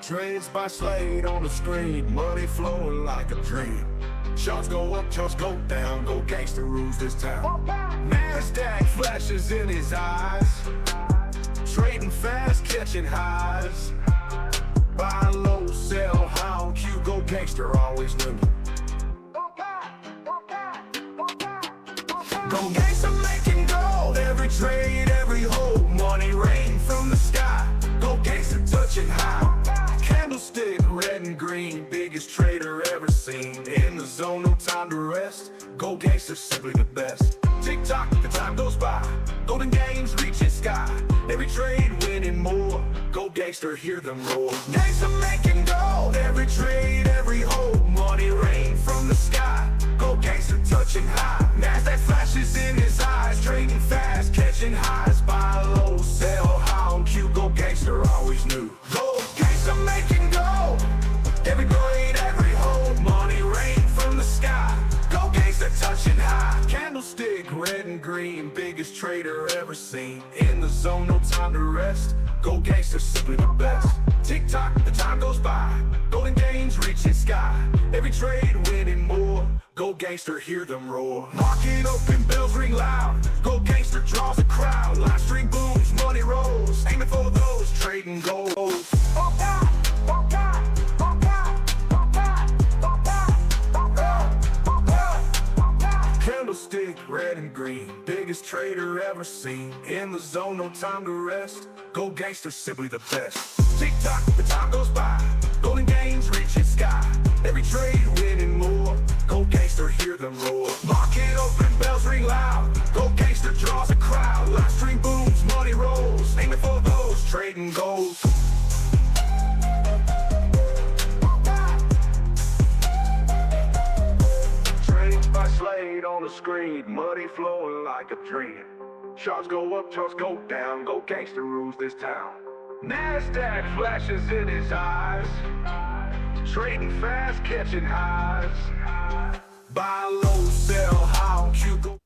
Trades by Slade on the screen, money flowing like a dream. Shots go up, shots go down, go gangster rules this town. NASDAQ flashes in his eyes, trading fast, catching highs. Buy low, sell high on cue, go gangster, always knew. Go gangster making gold, every trade, every hold, money rain from the sky. Go gangster touching high. Candlestick, red and green, biggest trader ever seen. In the zone, no time to rest. Go gangster, simply the best. Tick tock, the time goes by. Golden games reaching sky. Every trade winning more. Go gangster, hear them roar. Gangster making gold, every trade, every hold, money rain from the sky. Go gangster touching high. NASDAQ flashes in his eyes, trading fast, catching highs. Buy low, sell high on cue. Go gangster, always knew. Go gangster making gold, every blade, every hold, money rain from the sky. Go gangster touching high. Candlestick, red and green, biggest trader ever seen. In the zone, no time to rest. Go gangster, simply the best. Tick tock, the time goes by. Golden gains reaching sky. Every trade winning more. Go gangster, hear them roar. Market open, bells ring loud. Go gangster draws a crowd. Live stream booms, money rolls. Aiming for those trading gold. Candlestick, red and green, biggest trader ever seen. In the zone, no time to rest. Go gangster, simply the best. Tick tock, the time goes by. Golden gains reaching sky. Every trade winning more. Go gangster, hear them roar. Market open, bells ring loud. Go gangster draws a crowd. Live stream booms, money rolls. Aiming for those trading gold. Trades by Slade on the screen, money flowing like a dream. Charts go up, charts go down, go gangster rules this town. NASDAQ flashes in his eyes, trading fast, catching highs. Buy low, sell high on cue.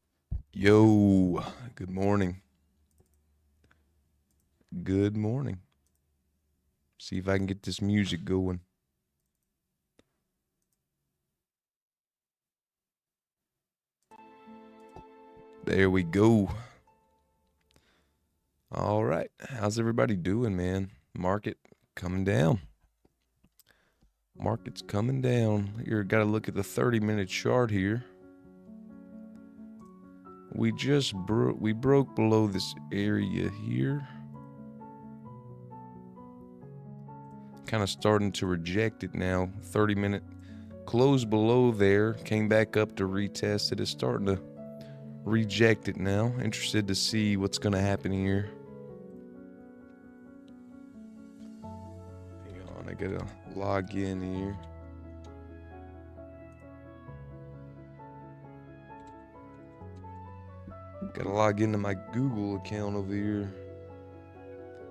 Yo, good morning. Good morning. See if I can get this music going. There we go. All right. How's everybody doing, man? Market coming down. Market's coming down. Here, got to look at the 30-minute chart here. We just broke below this area here. Kind of starting to reject it now. 30-minute close below there. Came back up to retest it. It's starting to reject it now. Interested to see what's going to happen here. Hang on, I gotta log in here. Gotta log into my Google account over here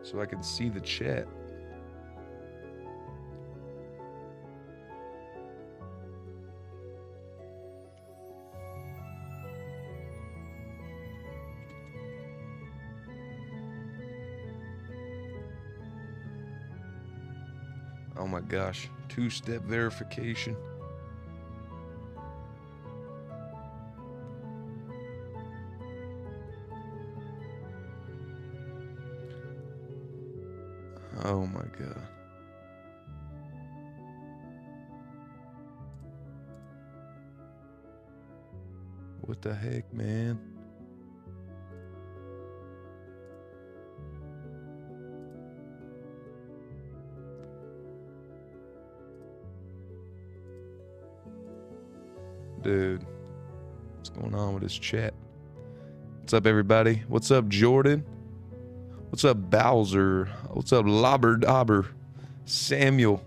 so I can see the chat. Oh my gosh, two-step verification. Oh my God. What the heck, man? Dude, what's going on with this chat? What's up, everybody? What's up, Jordan? What's up, Bowser? What's up, Lobber Dobber? Samuel.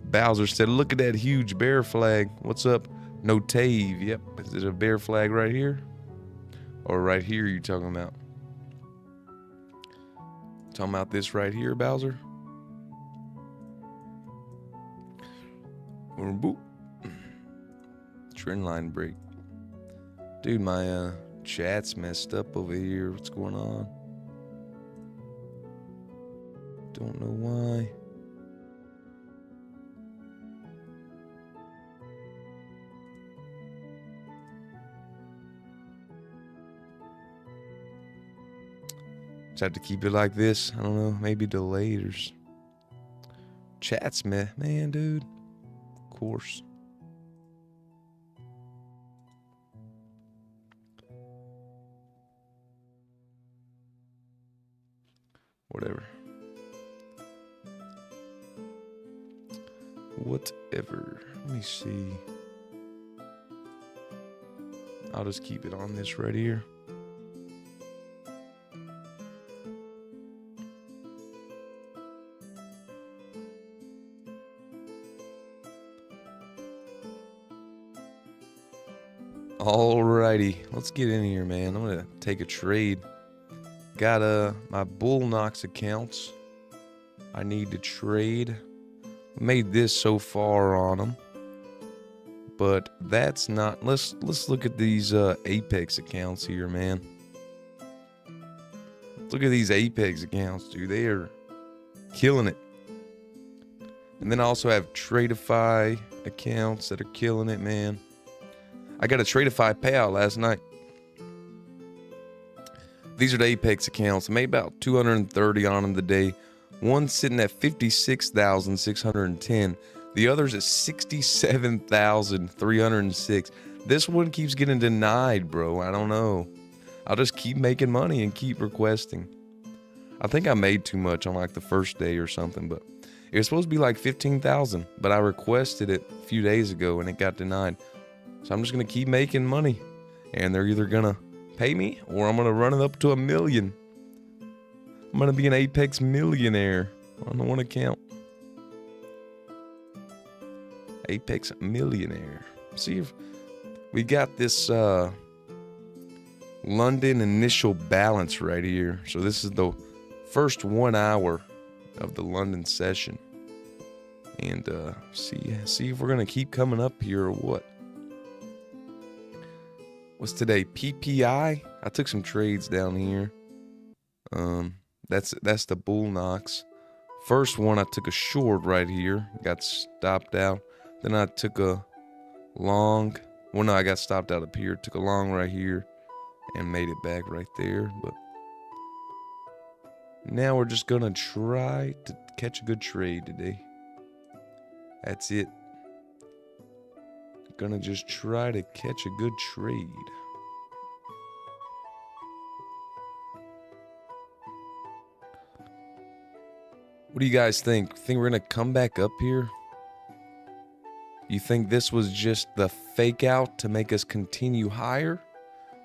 Bowser said, look at that huge bear flag. What's up, Notave? Yep, is it a bear flag right here? Or right here you talking about? Talking about this right here, Bowser? Boop. Trend line break. Dude, my chat's messed up over here. What's going on? Don't know why. Just have to keep it like this. I don't know. Maybe delayed or chat's man, dude. Of course. Whatever. Whatever. Let me see. I'll just keep it on this right here. Alrighty, let's get in here, man. I'm gonna take a trade. Got my Bull Knox accounts. I need to trade. Made this so far on them, but that's not. Let's look at these Apex accounts here, man. Look at these Apex accounts, dude. They are killing it. And then I also have Tradeify accounts that are killing it, man. I got a Tradeify payout last night. These are the Apex accounts. I made about 230 on them today. One sitting at 56,610. The other's at 67,306. This one keeps getting denied, bro. I don't know. I'll just keep making money and keep requesting. I think I made too much on like the first day or something, but it was supposed to be like 15,000, but I requested it a few days ago and it got denied. So I'm just going to keep making money, and they're either going to pay me or I'm going to run it up to 1 million. I'm going to be an Apex millionaire on the one account. Apex millionaire. See if we got this London initial balance right here. So this is the first 1 hour of the London session. And see if we're going to keep coming up here or what. What's today? PPI? I took some trades down here. That's the Bull Knox. First one, I took a short right here. Got stopped out. Then I took a long. Well, no, I got stopped out up here. Took a long right here and made it back right there. But now we're just going to try to catch a good trade today. That's it. Gonna just try to catch a good trade. What do you guys think? Think we're gonna come back up here? You think this was just the fake out to make us continue higher?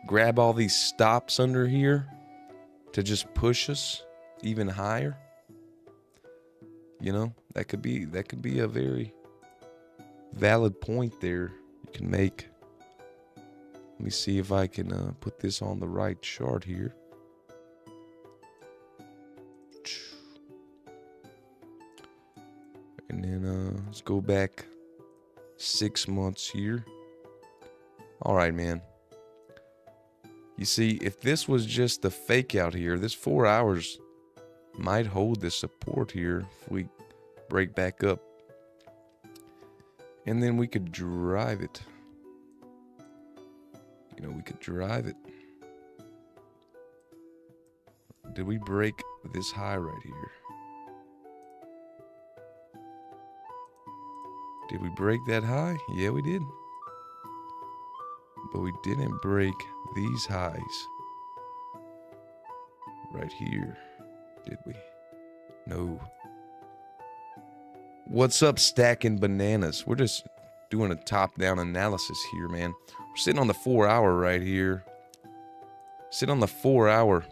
Grab all these stops under here to just push us even higher? You know, that could be a very valid point there you can make. Let me see if I can put this on the right chart here. And then let's go back 6 months here. All right, man. You see, if this was just the fake out here, this 4 hours might hold this support here if we break back up. And then we could drive it. You know, we could drive it. Did we break this high right here? Did we break that high? Yeah, we did. But we didn't break these highs right here, did we? No. What's up, stacking bananas? We're just doing a top-down analysis here, man. We're sitting on the 4 hour right here. Sitting on the 4 hour,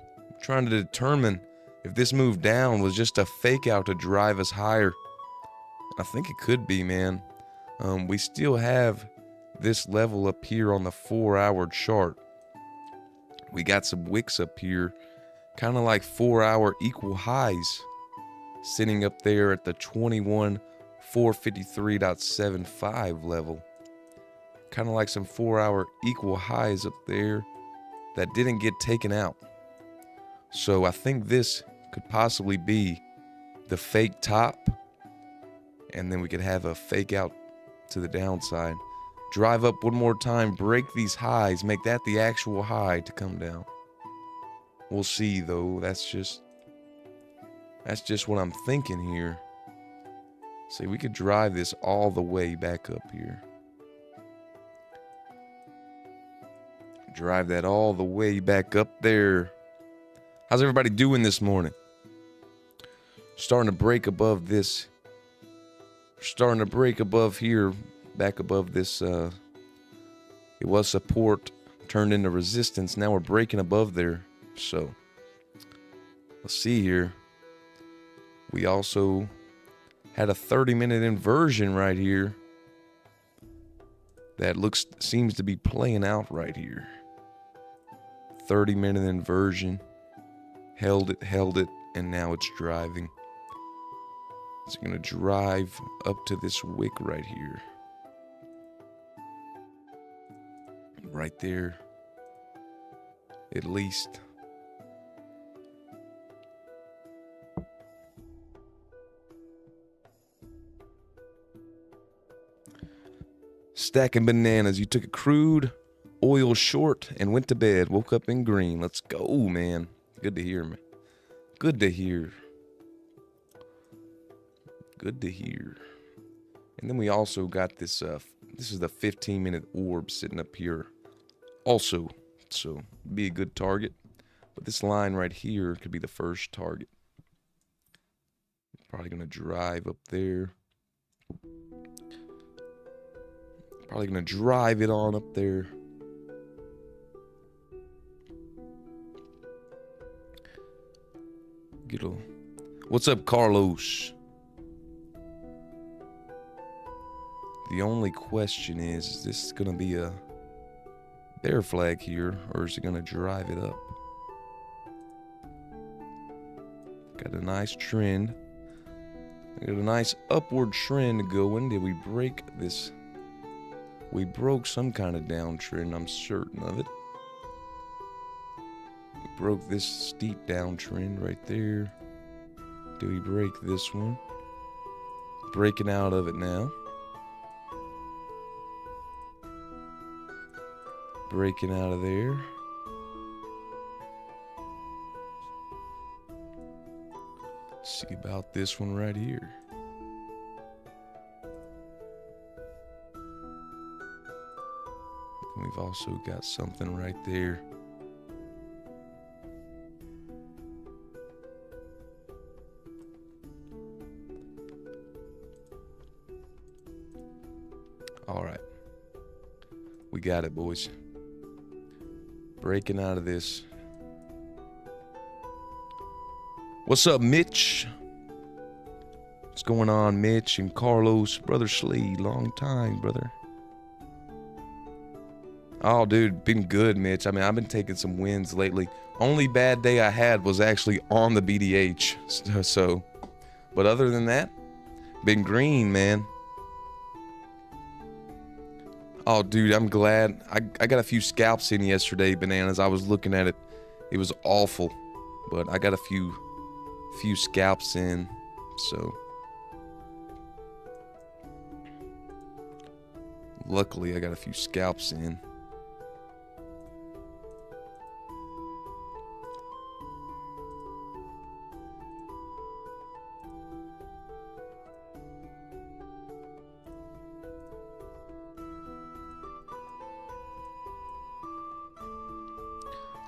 trying to determine if this move down was just a fake out to drive us higher. I think it could be, man. We still have this level up here on the 4 hour chart. We got some wicks up here, kind of like 4 hour equal highs, sitting up there at the 21,453.75 level. Kind of like some 4 hour equal highs up there that didn't get taken out. So I think this could possibly be the fake top, and then we could have a fake out to the downside. Drive up one more time, break these highs, make that the actual high to come down. We'll see though. That's just what I'm thinking here. See, we could drive this all the way back up here. Drive that all the way back up there. How's everybody doing this morning? Starting to break above this. Starting to break above here. Back above this. It was support. Turned into resistance. Now we're breaking above there. So, let's see here. We also had a 30-minute inversion right here. That seems to be playing out right here. 30-minute inversion. Held it, and now it's driving. It's going to drive up to this wick right here. Right there. At least. Stacking bananas. You took a crude oil short and went to bed. Woke up in green. Let's go, man. Good to hear, man. Good to hear. Good to hear. And then we also got this. This is the 15-minute orb sitting up here. Also, so be a good target. But this line right here could be the first target. Probably gonna drive up there. Probably gonna drive it on up there. What's up, Carlos? The only question is this gonna be a bear flag here, or is it gonna drive it up? Got a nice trend. Got a nice upward trend going. Did we break this? We broke some kind of downtrend, I'm certain of it. We broke this steep downtrend right there. Do we break this one? Breaking out of it now. Breaking out of there. See about this one right here. We've also got something right there. All right. We got it, boys. Breaking out of this. What's up, Mitch? What's going on, Mitch and Carlos? Brother Slee, long time, brother. Oh, dude, been good, Mitch. I mean, I've been taking some wins lately. Only bad day I had was actually on the BDH. So, but other than that, been green, man. Oh, dude, I'm glad. I got a few scalps in yesterday, bananas. I was looking at it. It was awful. But I got a few scalps in. So, luckily, I got a few scalps in.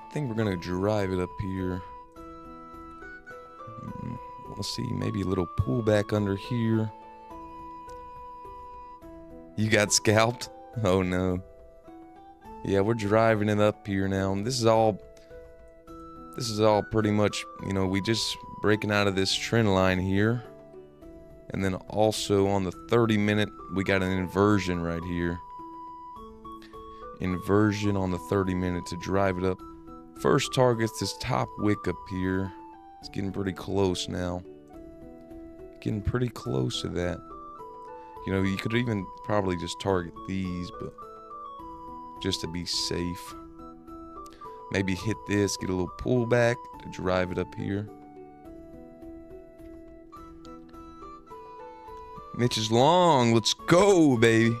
I think we're gonna drive it up here. Let's see, maybe a little pullback under here. You got scalped? Oh no. Yeah, we're driving it up here now. And this is all pretty much, you know, we just breaking out of this trend line here. And then also on the 30-minute, we got an inversion right here. Inversion on the 30-minute to drive it up. First target's this top wick up here. It's getting pretty close now. Getting pretty close to that. You know, you could even probably just target these, but just to be safe. Maybe hit this, get a little pullback to drive it up here. Mitch is long. Let's go, baby.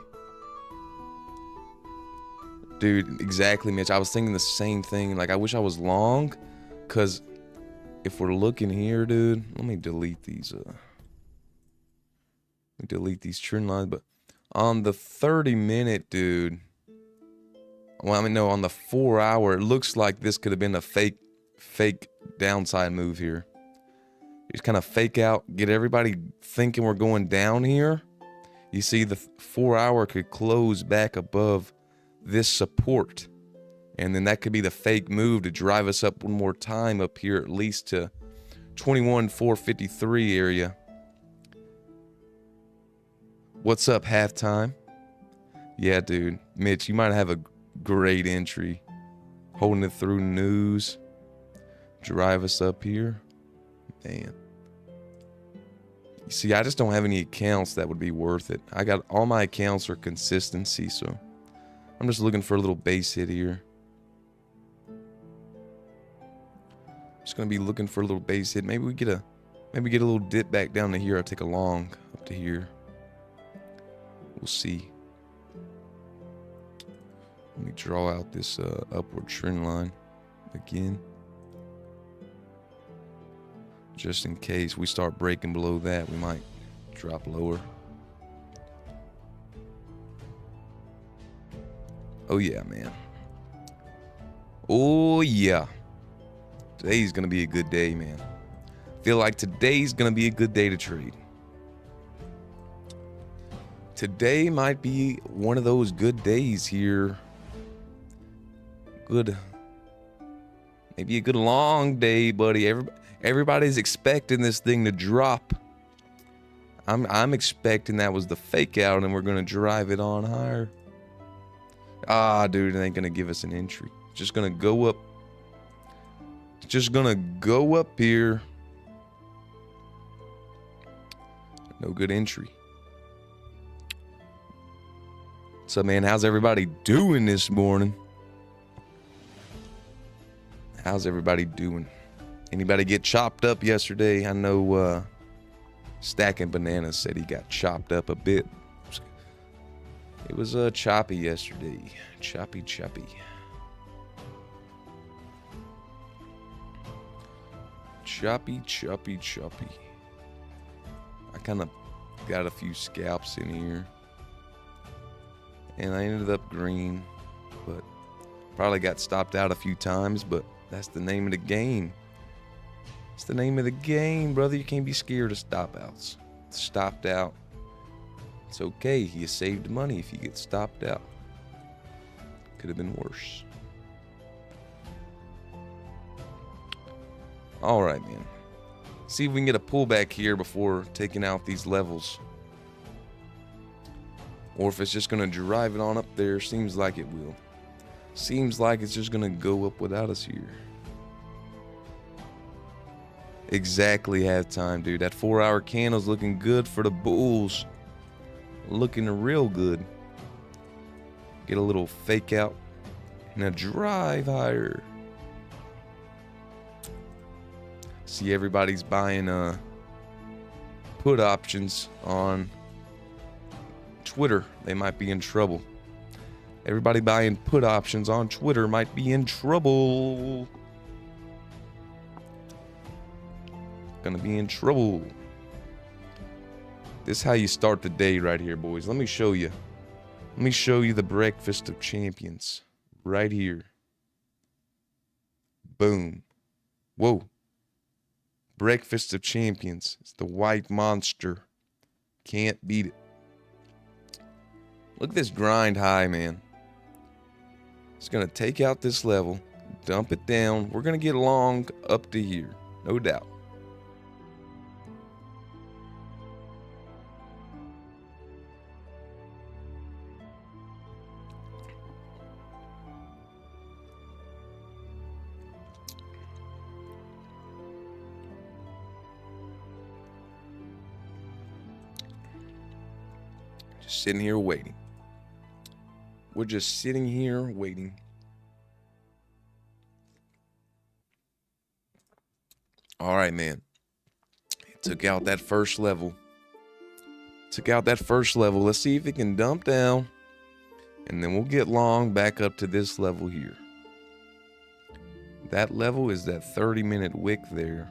Dude, exactly, Mitch. I was thinking the same thing. Like, I wish I was long, because if we're looking here, dude, let me delete these trend lines. But on the 30-minute, dude, well, I mean, no, on the 4-hour, it looks like this could have been a fake downside move here. Just kind of fake out, get everybody thinking we're going down here. You see, the 4-hour could close back above this support, and then that could be the fake move to drive us up one more time up here, at least to 21,453 area. What's up, halftime? Yeah, dude. Mitch, you might have a great entry. Holding it through news. Drive us up here. Man. You see, I just don't have any accounts that would be worth it. I got all my accounts are consistency, so I'm just looking for a little base hit here. Just gonna be looking for a little base hit. Maybe get a little dip back down to here. I'll take a long up to here. We'll see. Let me draw out this upward trend line again. Just in case we start breaking below that, we might drop lower. Oh yeah, man. Oh yeah. Today's gonna be a good day, man. Feel like today's gonna be a good day to trade. Today might be one of those good days here. Good. Maybe a good long day, buddy. Everybody's expecting this thing to drop. I'm expecting that was the fake out and we're gonna drive it on higher. Ah, dude, it ain't gonna give us an entry. It's just gonna go up. It's just gonna go up here. No good entry. So, man, how's everybody doing this morning? How's everybody doing? Anybody get chopped up yesterday? I know Stacking Bananas said he got chopped up a bit. It was choppy yesterday. Choppy. Choppy. I kind of got a few scalps in here. And I ended up green. But probably got stopped out a few times. But that's the name of the game. It's the name of the game, brother. You can't be scared of stop outs. Stopped out. It's okay. You saved money if you get stopped out. Could have been worse. All right, man. See if we can get a pullback here before taking out these levels. Or if it's just going to drive it on up there. Seems like it will. Seems like it's just going to go up without us here. Exactly halftime, dude. That 4-hour candle's looking good for the bulls. Looking real good. Get a little fake out and a drive higher. See, everybody's buying put options on Twitter. They might be in trouble. Everybody buying put options on Twitter might be in trouble. Gonna be in trouble. This is how you start the day right here, boys. Let me show you. Let me show you the breakfast of champions. Right here. Boom. Whoa. Breakfast of champions. It's the white monster. Can't beat it. Look at this grind high, man. It's gonna take out this level. Dump it down. We're gonna get long up to here. No doubt. Sitting here waiting. We're just sitting here waiting. All right, man. It took out that first level. Took out that first level. Let's see if it can dump down. And then we'll get long back up to this level here. That level is that 30-minute wick there.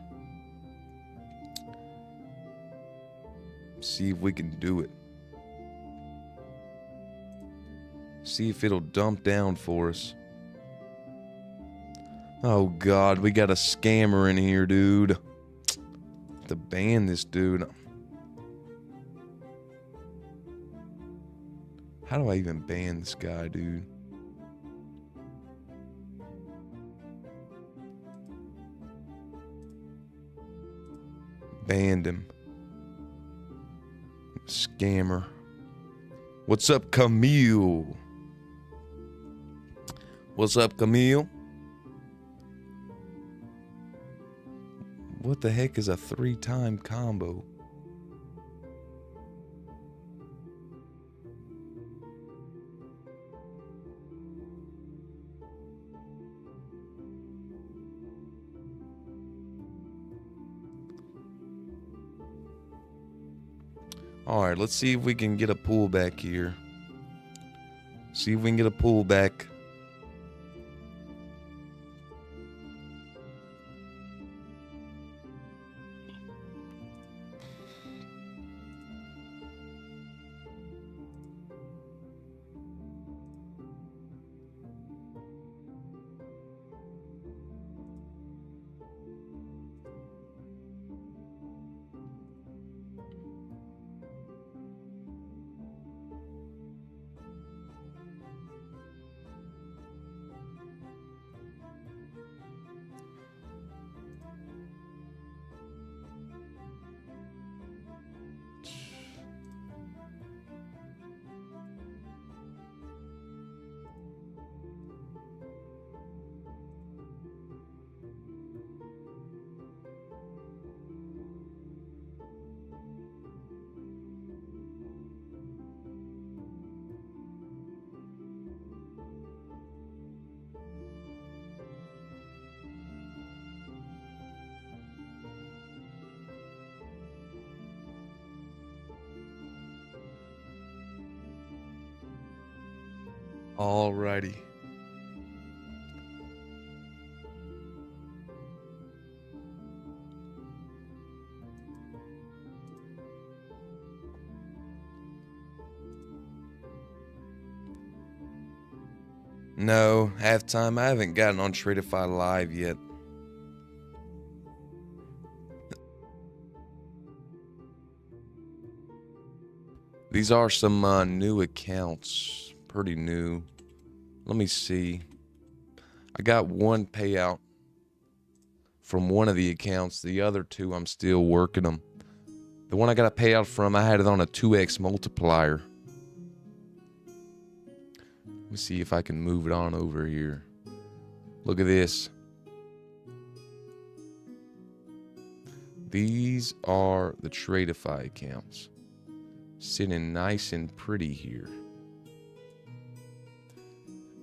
See if we can do it. See if it'll dump down for us. Oh God, we got a scammer in here, dude. Have to ban this dude. How do I even ban this guy, dude? Banned him. Scammer. What's up, Camille? What's up, Camille? What the heck is a 3-time combo? All right, let's see if we can get a pullback here. See if we can get a pullback. Alrighty. No, halftime. I haven't gotten on Tradeify Live yet. These are some new accounts. Pretty new. Let me see. I got one payout from one of the accounts. The other two, I'm still working them. The one I got a payout from, I had it on a 2x multiplier. Let me see if I can move it on over here. Look at this. These are the Tradeify accounts. Sitting nice and pretty here.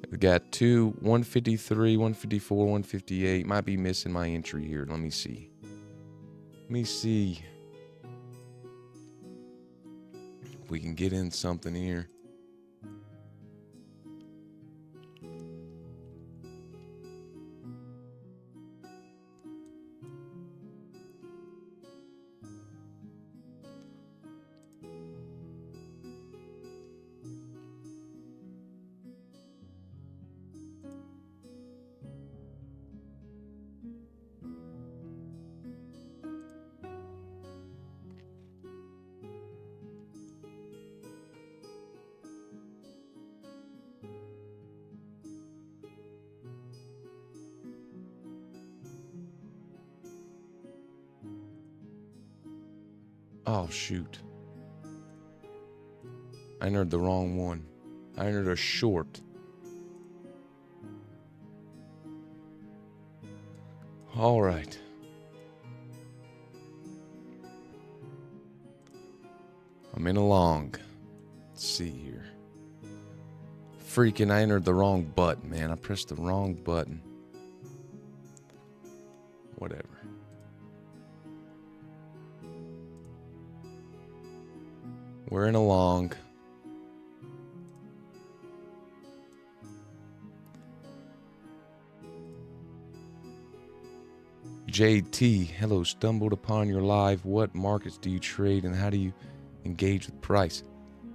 We got 153, 154, 158. Might be missing my entry here. Let me see. Let me see if we can get in something here. Oh, shoot. I entered the wrong one. I entered a short. All right. I'm in a long. Let's see here. Freaking, I entered the wrong button, man. I pressed the wrong button. Whatever. We're in a long. JT, hello, stumbled upon your live. What markets do you trade and how do you engage with price?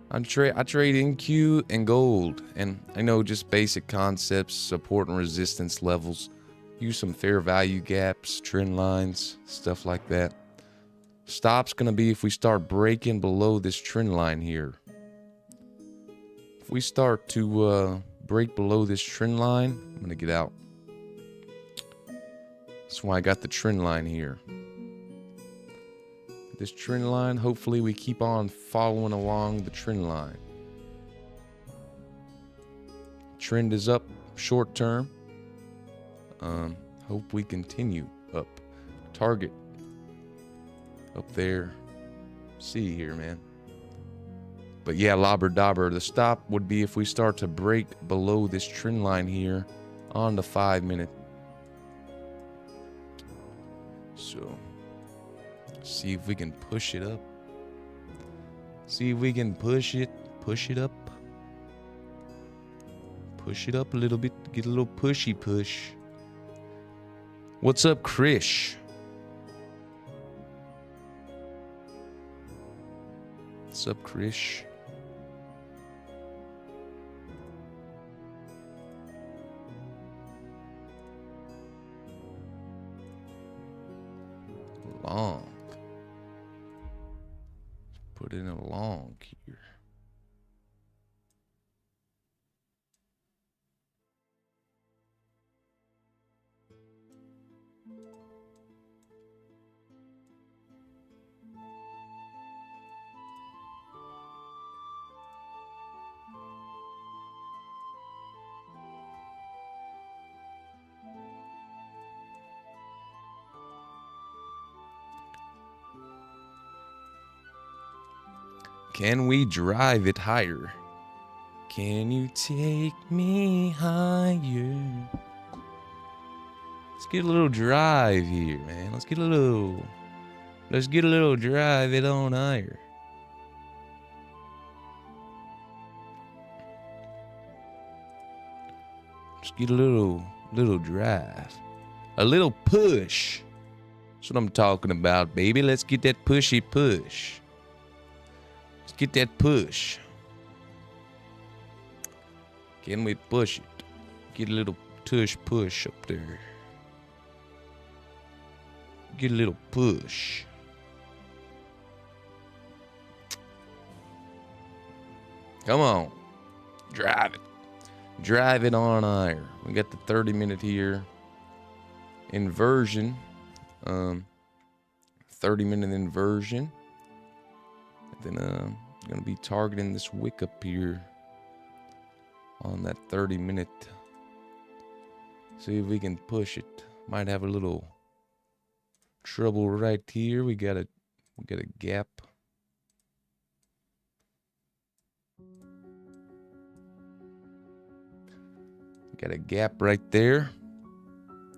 I trade NQ and gold, and I know just basic concepts, support and resistance levels, use some fair value gaps, trend lines, stuff like that. Stop's gonna be if we start breaking below this trend line here. If we start to break below this trend line, I'm gonna get out. That's why I got the trend line here. This trend line, hopefully we keep on following along the trend line. Trend is up short term. Hope we continue up. Target up there. See here, man. But yeah, lobber dobber. The stop would be if we start to break below this trend line here on the 5 minute. So see if we can push it up. See if we can push it up. Push it up a little bit. Get a little pushy push. What's up, Krish? What's up, Krish? Long. Put in a long here. Can we drive it higher? Can you take me higher? Let's get a little drive here, man. Let's get a little drive it on higher. Just get a little drive. A little push. That's what I'm talking about, baby. Let's get that pushy push. Let's get that push. Can we push it? Get a little tush push up there. Get a little push. Come on. Drive it. Drive it on higher. We got the 30-minute here. Inversion. 30-minute inversion. And then I'm going to be targeting this wick up here on that 30-minute. See if we can push it. Might have a little trouble right here. We got a gap. Got a gap right there.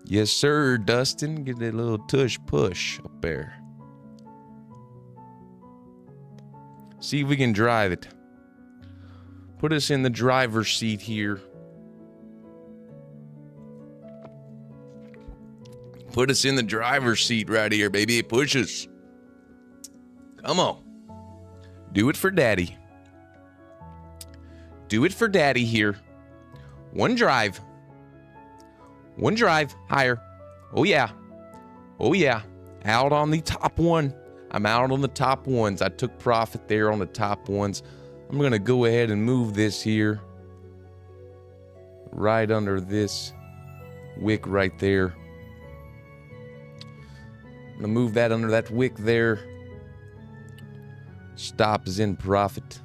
Yes, sir, Dustin. Get that little tush push up there. See if we can drive it. Put us in the driver's seat here. Put us in the driver's seat right here, baby. Push us. Come on. Do it for daddy. Do it for daddy here. One drive. One drive higher. Oh, yeah. Oh, yeah. Out on the top one. I'm out on the top ones. I took profit there on the top ones. I'm going to go ahead and move this here. Right under this wick right there. I'm going to move that under that wick there. Stop is in profit.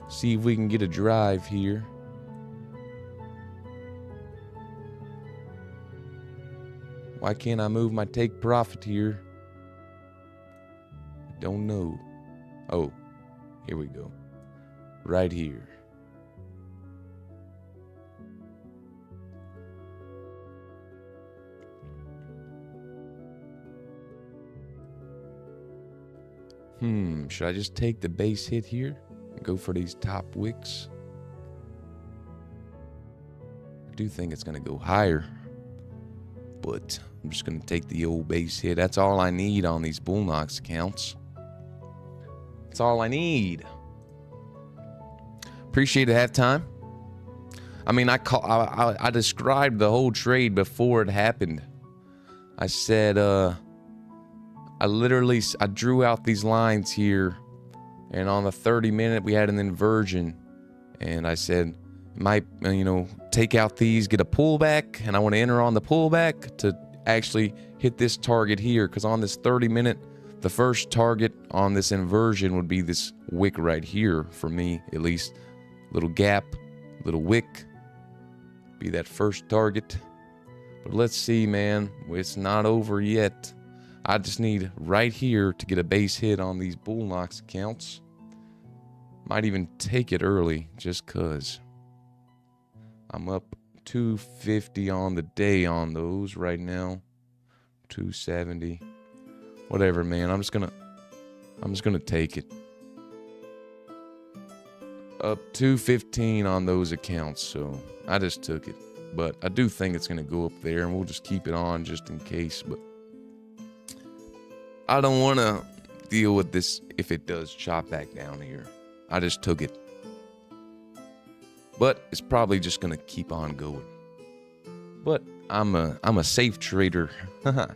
See if we can get a drive here. Why can't I move my take profit here? I don't know. Oh, here we go. Right here. Should I just take the base hit here and go for these top wicks? I do think it's going to go higher, but I'm just going to take the old base hit. That's all I need on these Bull Knox accounts. That's all I need. Appreciate it, halftime. I mean, I described the whole trade before it happened. I said, I drew out these lines here, and on the 30-minute, we had an inversion, and I said, might, take out these, get a pullback, and I want to enter on the pullback to actually hit this target here, because on this 30-minute, the first target on this inversion would be this wick right here, for me, at least. Little gap, little wick, be that first target. But let's see, man, it's not over yet. I just need right here to get a base hit on these Bull Knox accounts. Might even take it early, just cause. I'm up 250 on the day on those right now. 270. Whatever, man. I'm just gonna take it. Up 215 on those accounts, so I just took it. But I do think it's gonna go up there, and we'll just keep it on just in case. But I don't want to deal with this if it does chop back down here. I just took it. But it's probably just gonna keep on going. But I'm a safe trader. I'm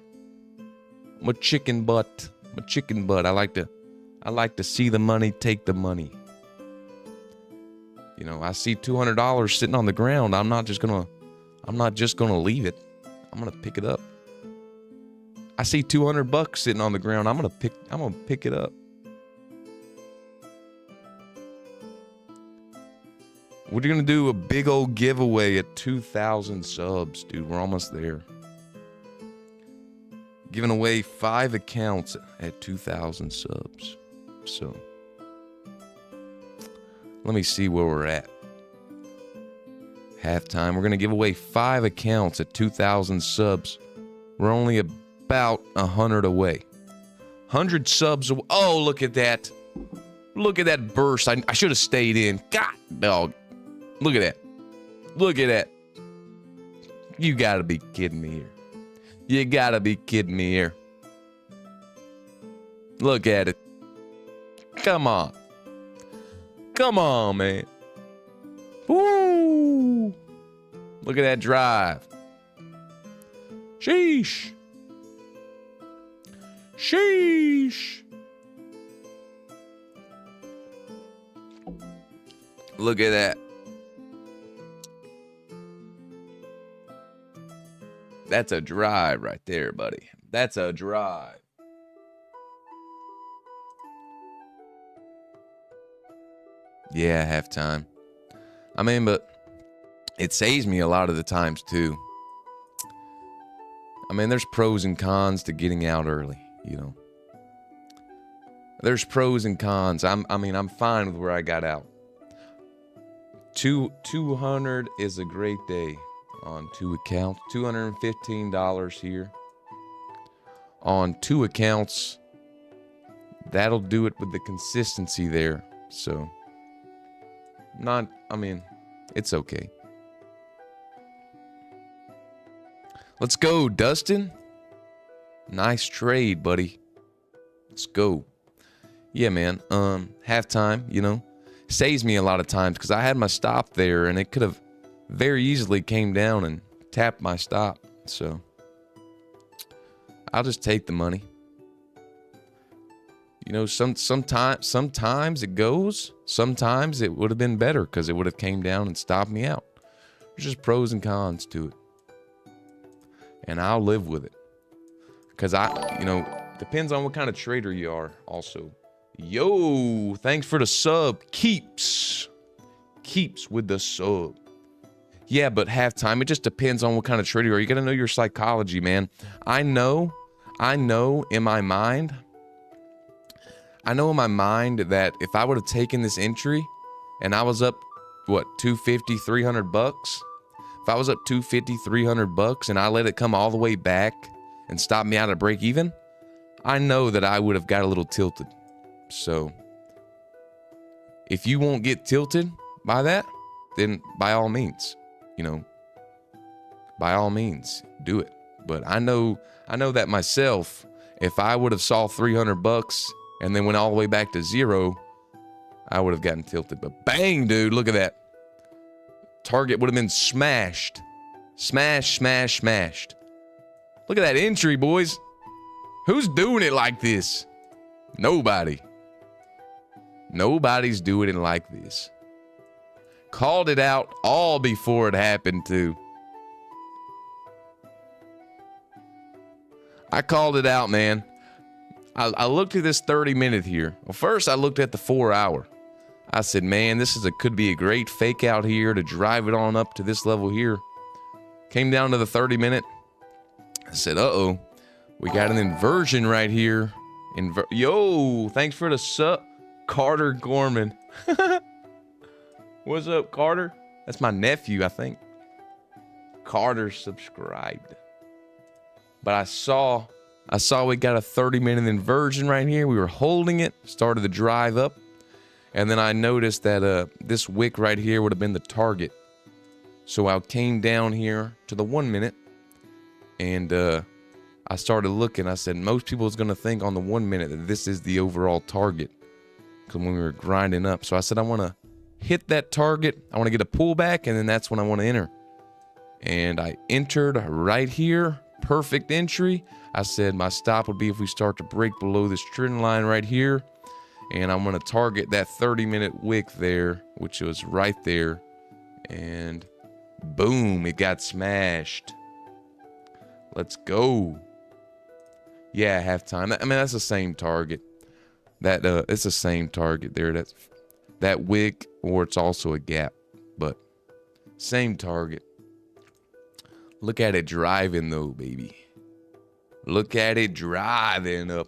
a chicken butt. I like to see the money, take the money. I see $200 sitting on the ground. I'm not just gonna leave it. I'm gonna pick it up. I see $200 sitting on the ground. I'm gonna pick it up. We're gonna do a big old giveaway at 2,000 subs, dude. We're almost there. Giving away 5 accounts at 2,000 subs. So let me see where we're at. Halftime. We're going to give away 5 accounts at 2,000 subs. We're only about 100 away. 100 subs. Oh, look at that. Look at that burst. I should have stayed in. God, dog. Look at that. Look at that. You got to be kidding me here. You got to be kidding me here. Look at it. Come on. Come on, man. Woo! Look at that drive. Sheesh. Sheesh. Look at that. That's a drive right there, buddy. That's a drive. Yeah, halftime. I mean, but it saves me a lot of the times too. I mean, there's pros and cons to getting out early, There's pros and cons. I'm fine with where I got out. 200 is a great day on 2 accounts. $215 here on 2 accounts. That'll do it with the consistency there. So it's okay. Let's go, Dustin. Nice trade, buddy. Let's go. Yeah, man. Halftime, saves me a lot of times because I had my stop there and it could have very easily came down and tapped my stop. So I'll just take the money. Sometimes it goes. Sometimes it would have been better because it would have came down and stopped me out. There's just pros and cons to it. And I'll live with it. Because depends on what kind of trader you are also. Yo, thanks for the sub. Keeps with the sub. Yeah, but halftime, it just depends on what kind of trader you are. You got to know your psychology, man. I know in my mind that if I would have taken this entry and I was up, $250, $300? If I was up $250, $300 and I let it come all the way back and stop me out at break even, I know that I would have got a little tilted. So if you won't get tilted by that, then by all means, by all means, do it. But I know that myself, if I would have saw $300 and then went all the way back to zero, I would have gotten tilted. But bang, dude, look at that. Target would have been smashed. Smashed. Look at that entry, boys. Who's doing it like this? Nobody. Nobody's doing it like this. Called it out all before it happened, too. I called it out, man. I looked at this 30-minute here. Well, first I looked at the 4-hour. I said, man, this could be a great fake out here to drive it on up to this level here. Came down to the 30-minute. I said, uh-oh. We got an inversion right here. Yo, thanks for the sub, Carter Gorman. What's up, Carter? That's my nephew, I think. Carter subscribed. But I saw we got a 30-minute inversion right here. We were holding it, started to drive up. And then I noticed that this wick right here would have been the target. So I came down here to the 1 minute. And I started looking. I said, most people is going to think on the 1 minute that this is the overall target. Because when we were grinding up. So I said, I want to hit that target. I want to get a pullback. And then that's when I want to enter. And I entered right here. Perfect entry. I said my stop would be if we start to break below this trend line right here. And I'm going to target that 30-minute wick there, which was right there. And boom, it got smashed. Let's go. Yeah, halftime. I mean, that's the same target. It's the same target there. That's that wick, or it's also a gap, but same target. Look at it driving though, baby. Look at it driving up.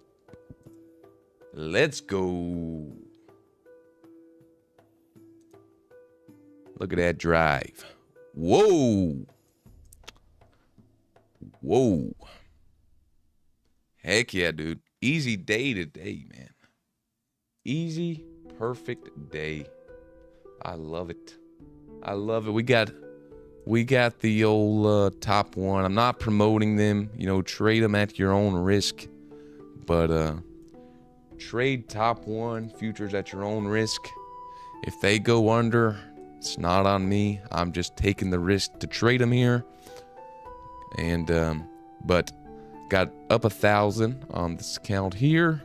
Let's go. Look at that drive. Whoa. Whoa. Heck yeah, dude. Easy day today, man. Easy, perfect day. I love it. I love it. We got the old TopOne. I'm not promoting them. Trade them at your own risk. But trade TopOne Futures at your own risk. If they go under, it's not on me. I'm just taking the risk to trade them here. And but got up 1,000 on this account here.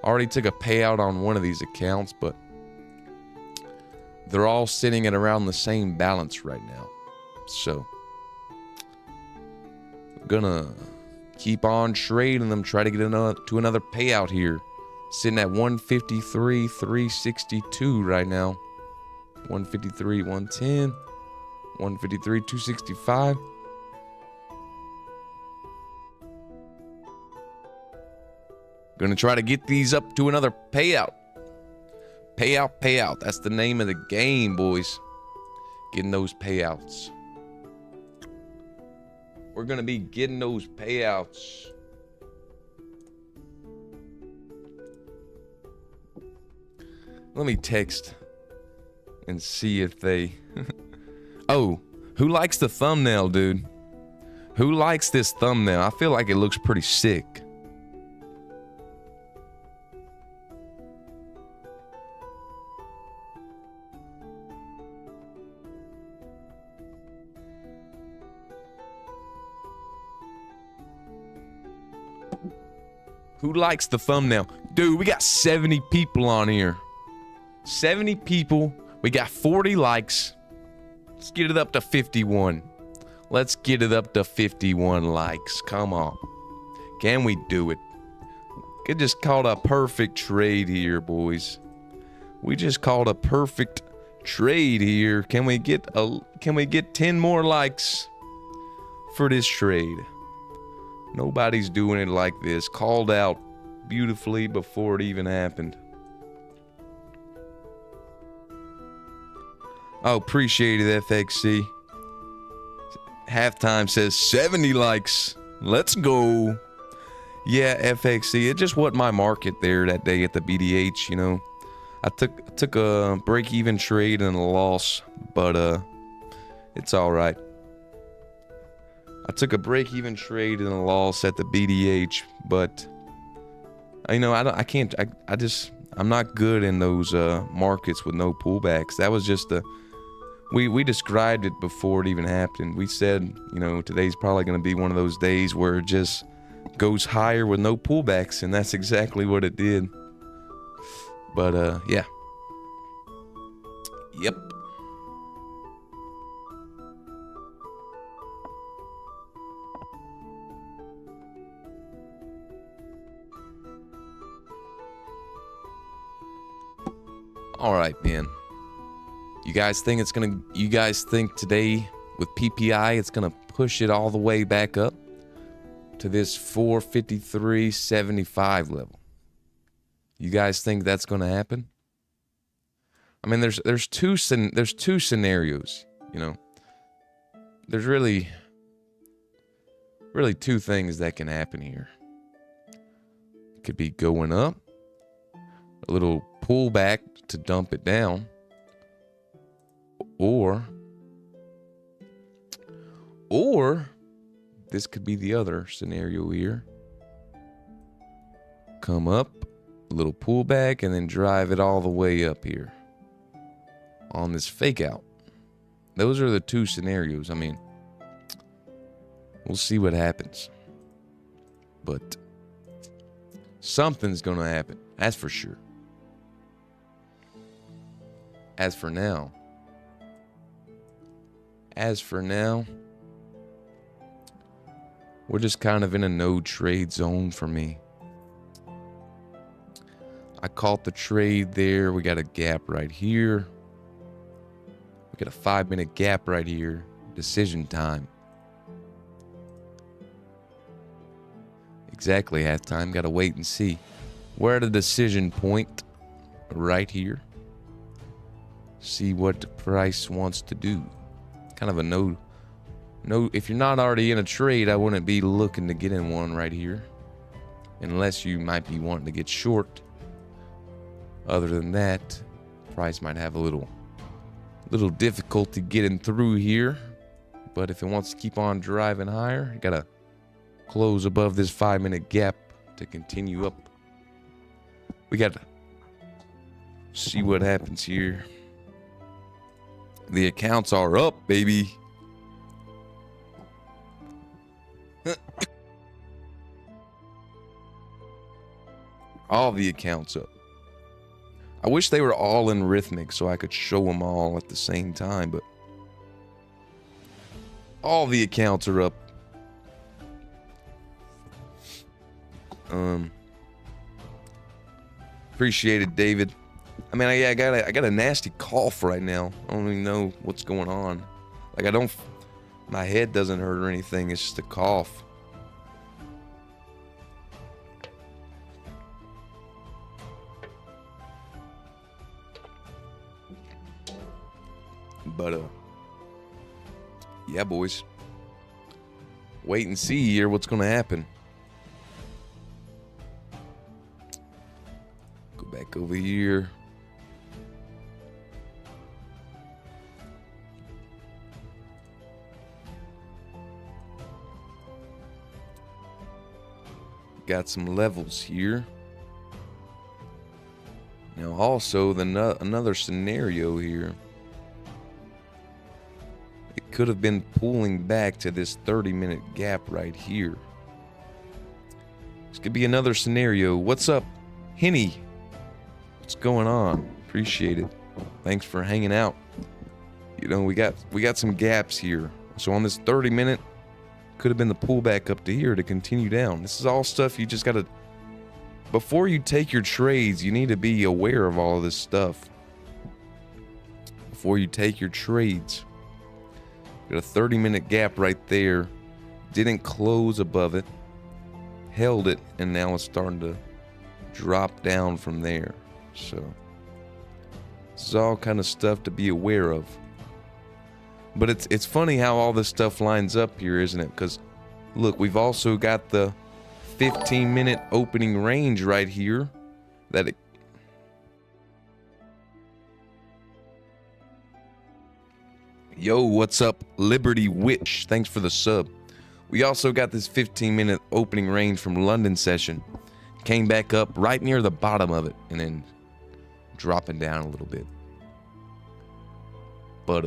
Already took a payout on one of these accounts, but they're all sitting at around the same balance right now. So I'm gonna keep on trading them, try to get to another payout here. Sitting at 153, 362 right now. 153, 110, 153, 265. Gonna try to get these up to another payout. Payout. That's the name of the game, boys. Getting those payouts. We're gonna be getting those payouts. Let me text and see if they... Oh, who likes the thumbnail, dude? Who likes this thumbnail? I feel like it looks pretty sick. Who likes the thumbnail? Dude, we got 70 people on here. 70 people. We got 40 likes. Let's get it up to 51. Let's get it up to 51 likes. Come on. Can we do it? It just called a perfect trade here, boys. We just called a perfect trade here. Can we get 10 more likes for this trade? Nobody's doing it like this. Called out beautifully before it even happened. Oh, appreciate it, FXC. Halftime says 70 likes. Let's go. Yeah, FXC. It just wasn't my market there that day at the BDH, you know. I took a break-even trade and a loss, but it's all right. I took a break-even trade and a loss at the BDH, but you know, I'm not good in those markets with no pullbacks. That was just we described it before it even happened. We said, you know, today's probably going to be one of those days where it just goes higher with no pullbacks, and that's exactly what it did. But yeah. Yep. All right, man. You guys think today with PPI it's gonna push it all the way back up to this 453.75 level? You guys think that's gonna happen? I mean, there's two scenarios, you know. There's really two things that can happen here. It could be going up, a little pullback to dump it down, or this could be the other scenario here. Come up, a little pullback, and then drive it all the way up here on this fake out. Those are the two scenarios. I mean, we'll see what happens, but something's gonna happen, that's for sure. As for now, we're just kind of in a no trade zone for me. I caught the trade there. We got a gap right here. We got a 5-minute gap right here. Decision time. Exactly halftime. Got to wait and see. We're at a decision point right here. See what the price wants to do. Kind of a no. If you're not already in a trade, I wouldn't be looking to get in one right here, unless you might be wanting to get short. Other than that, price might have a little difficulty getting through here. But if it wants to keep on driving higher, you gotta close above this 5-minute gap to continue up. We gotta see what happens here. The accounts are up, baby. All the accounts up. I wish they were all in rhythmic so I could show them all at the same time, but all the accounts are up. Appreciate it, David. I mean, I got a nasty cough right now. I don't even know what's going on. Like, my head doesn't hurt or anything. It's just a cough. But yeah, boys. Wait and see here what's gonna happen. Go back over here. Got some levels here. Now also another scenario here. It could have been pulling back to this 30-minute gap right here. This could be another scenario. What's up, Henny? What's going on? Appreciate it. Thanks for hanging out. You know, we got some gaps here. So on this 30-minute, could have been the pullback up to here to continue down. This is all stuff you just gotta, before you take your trades, you need to be aware of all of this stuff. Before you take your trades. Got a 30-minute gap right there. Didn't close above it. Held it, and now it's starting to drop down from there. So this is all kind of stuff to be aware of. But it's funny how all this stuff lines up here, isn't it? Because look, we've also got the 15-minute opening range right here. Yo, what's up, Liberty Witch? Thanks for the sub. We also got this 15-minute opening range from London session. Came back up right near the bottom of it and then dropping down a little bit. But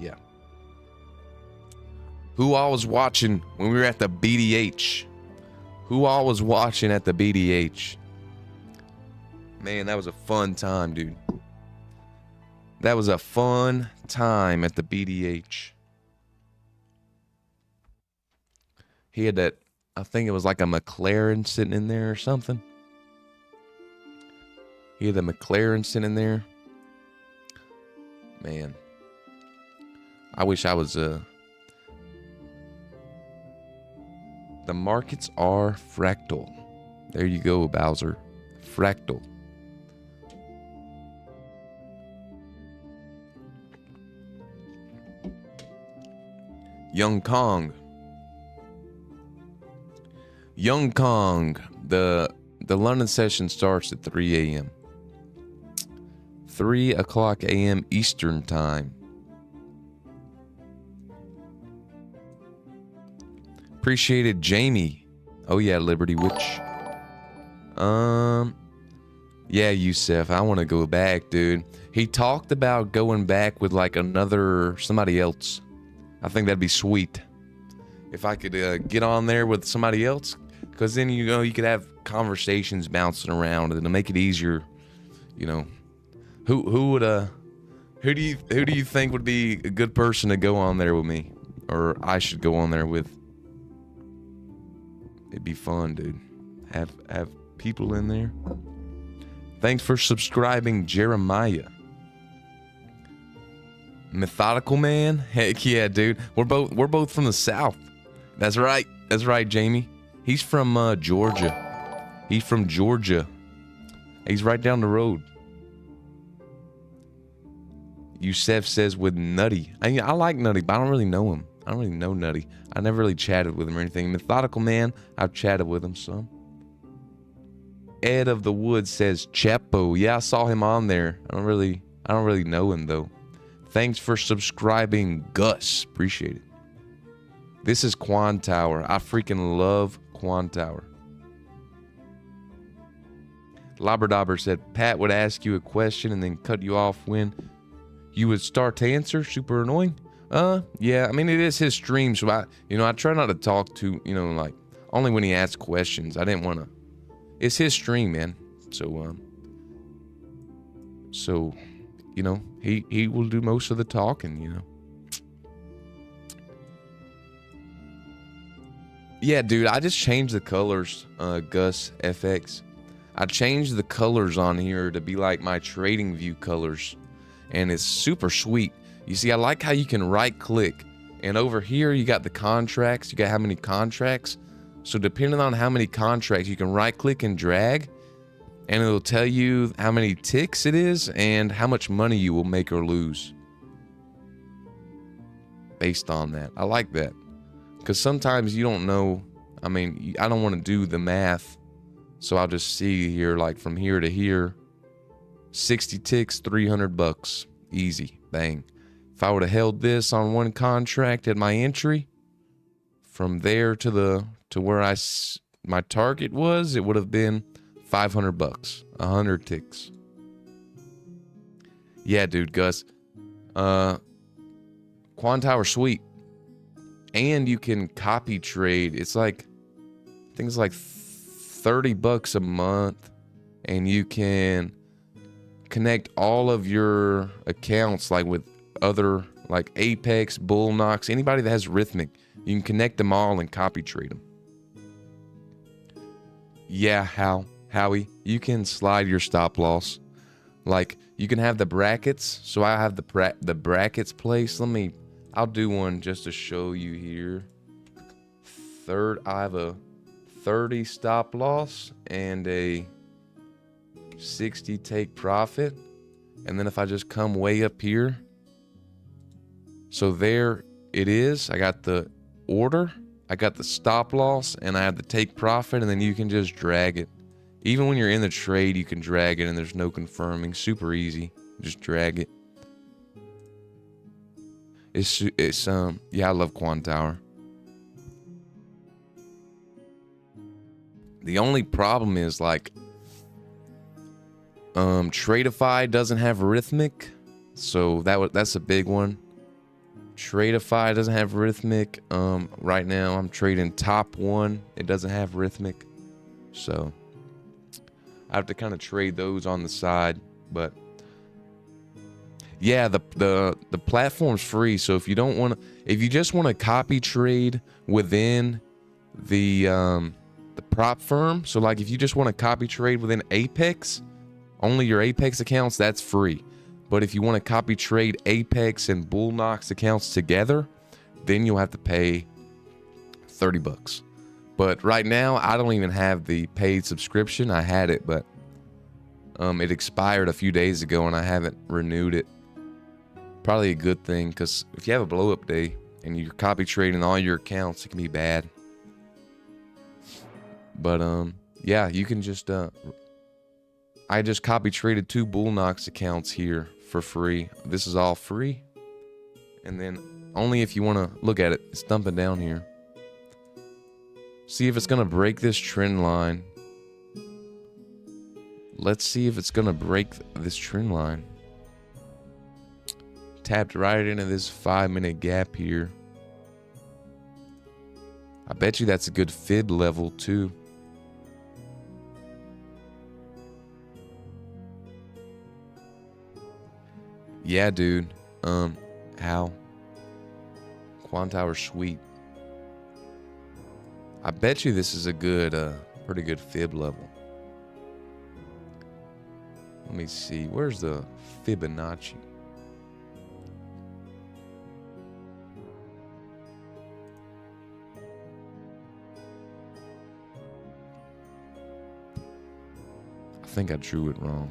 yeah. Who all was watching when we were at the BDH? Who all was watching at the BDH? Man, that was a fun time, dude. That was a fun time at the BDH. He had that, I think it was like a McLaren sitting in there or something. He had the McLaren sitting in there. Man. I wish I was, the markets are fractal. There you go, Bowser. Fractal. Young Kong. Young Kong. The London session starts at 3 a.m. 3 o'clock a.m. Eastern time. Appreciated Jamie. Oh yeah, Liberty Witch. Yeah, Yusef, I want to go back, dude. He talked about going back with like somebody else. I think that'd be sweet. If I could get on there with somebody else, because then you could have conversations bouncing around and it'll make it easier. You know, who do you think would be a good person to go on there with me, or I should go on there with? It'd be fun, dude. Have people in there. Thanks for subscribing, Jeremiah. Methodical man? Heck yeah, dude. We're both from the South. That's right. That's right, Jamie. He's from Georgia. He's from Georgia. He's right down the road. Yusef says with Nutty. I like Nutty, but I don't really know him. I don't really know Nutty. I never really chatted with him or anything. Methodical man, I've chatted with him some. Ed of the Woods says Chapo. Yeah, I saw him on there. I don't really know him though. Thanks for subscribing, Gus. Appreciate it. This is Quan Tower. I freaking love Quan Tower. Labradobber said Pat would ask you a question and then cut you off when you would start to answer. Super annoying. Yeah. I mean, it is his stream, so I try not to talk to, like only when he asks questions. I didn't want to. It's his stream, man. So he will do most of the talking, Yeah, dude, I just changed the colors, Gus FX. I changed the colors on here to be like my trading view colors, and it's super sweet. You see, I like how you can right click, and over here you got the contracts. You got how many contracts. So depending on how many contracts, you can right click and drag, and it'll tell you how many ticks it is and how much money you will make or lose based on that. I like that, because sometimes you don't know. I mean, I don't want to do the math, so I'll just see here, like from here to here, 60 ticks, $300, easy, bang. If I would have held this on one contract at my entry, from there to where my target was, it would have been $500, 100 ticks. Yeah, dude, Gus. Quan Tower sweet. And you can copy trade. It's like, I think it's like $30 a month, and you can connect all of your accounts, like with other, like Apex, Bullnox, anybody that has Rhythmic. You can connect them all and copy trade them. Yeah, Howie, you can slide your stop loss. Like, you can have the brackets. So I have the brackets placed. I'll do one just to show you here. I have a 30 stop loss and a 60 take profit. And then if I just come way up here, so there it is. I got the order, I got the stop loss and I have the take profit, and then you can just drag it. Even when you're in the trade, you can drag it and there's no confirming. Super easy. Just drag it. Yeah, I love Quantower. The only problem is like Tradeify doesn't have Rhythmic, so that's a big one. Tradeify doesn't have Rhythmic. Right now I'm trading TopOne. It doesn't have Rhythmic, so I have to kind of trade those on the side. But yeah, the platform's free. So if you don't want to, if you just want to copy trade within the prop firm, so like if you just want to copy trade within Apex, only your Apex accounts, that's free. But if you want to copy trade Apex and Bullnox accounts together, then you'll have to pay $30. But right now, I don't even have the paid subscription. I had it, but it expired a few days ago and I haven't renewed it. Probably a good thing, because if you have a blow up day and you're copy trading all your accounts, it can be bad. But yeah, you can just I just copy traded 2 Bullnox accounts here for free. This is all free. And then only if you want to look at it, it's dumping down here. See if it's going to break this trend line. Let's see if it's going to break this trend line. Tapped right into this 5-minute gap here. I bet you that's a good fib level too. Yeah, dude. How? Quantower sweet. I bet you this is a good, pretty good fib level. Let me see. Where's the Fibonacci? I think I drew it wrong.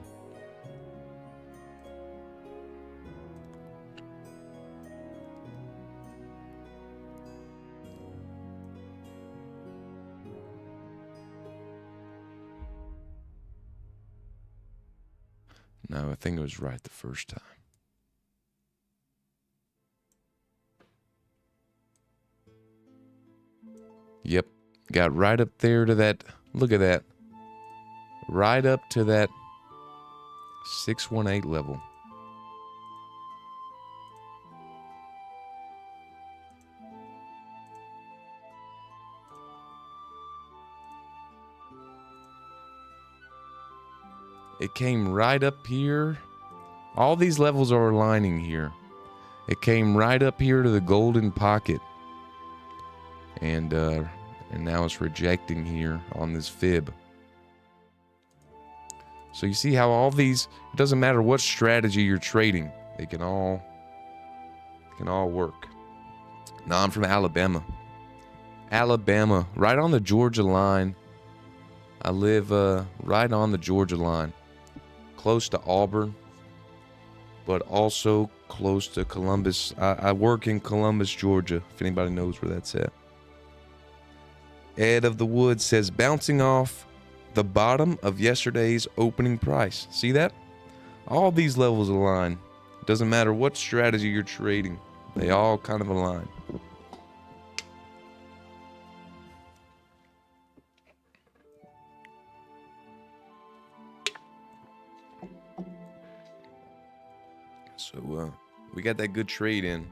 No, I think it was right the first time. Yep. Got right up there to that. Look at that. Right up to that 618 level. It came right up here. All these levels are aligning here. It came right up here to the golden pocket. And now it's rejecting here on this fib. So you see how all these, it doesn't matter what strategy you're trading, they can all work. Now I'm from Alabama. Alabama, right on the Georgia line. I live right on the Georgia line. Close to Auburn, but also close to Columbus. I work in Columbus, Georgia, if anybody knows where that's at. Ed of the Woods says, bouncing off the bottom of yesterday's opening price. See that? All these levels align. It doesn't matter what strategy you're trading. They all kind of align. So we got that good trade in.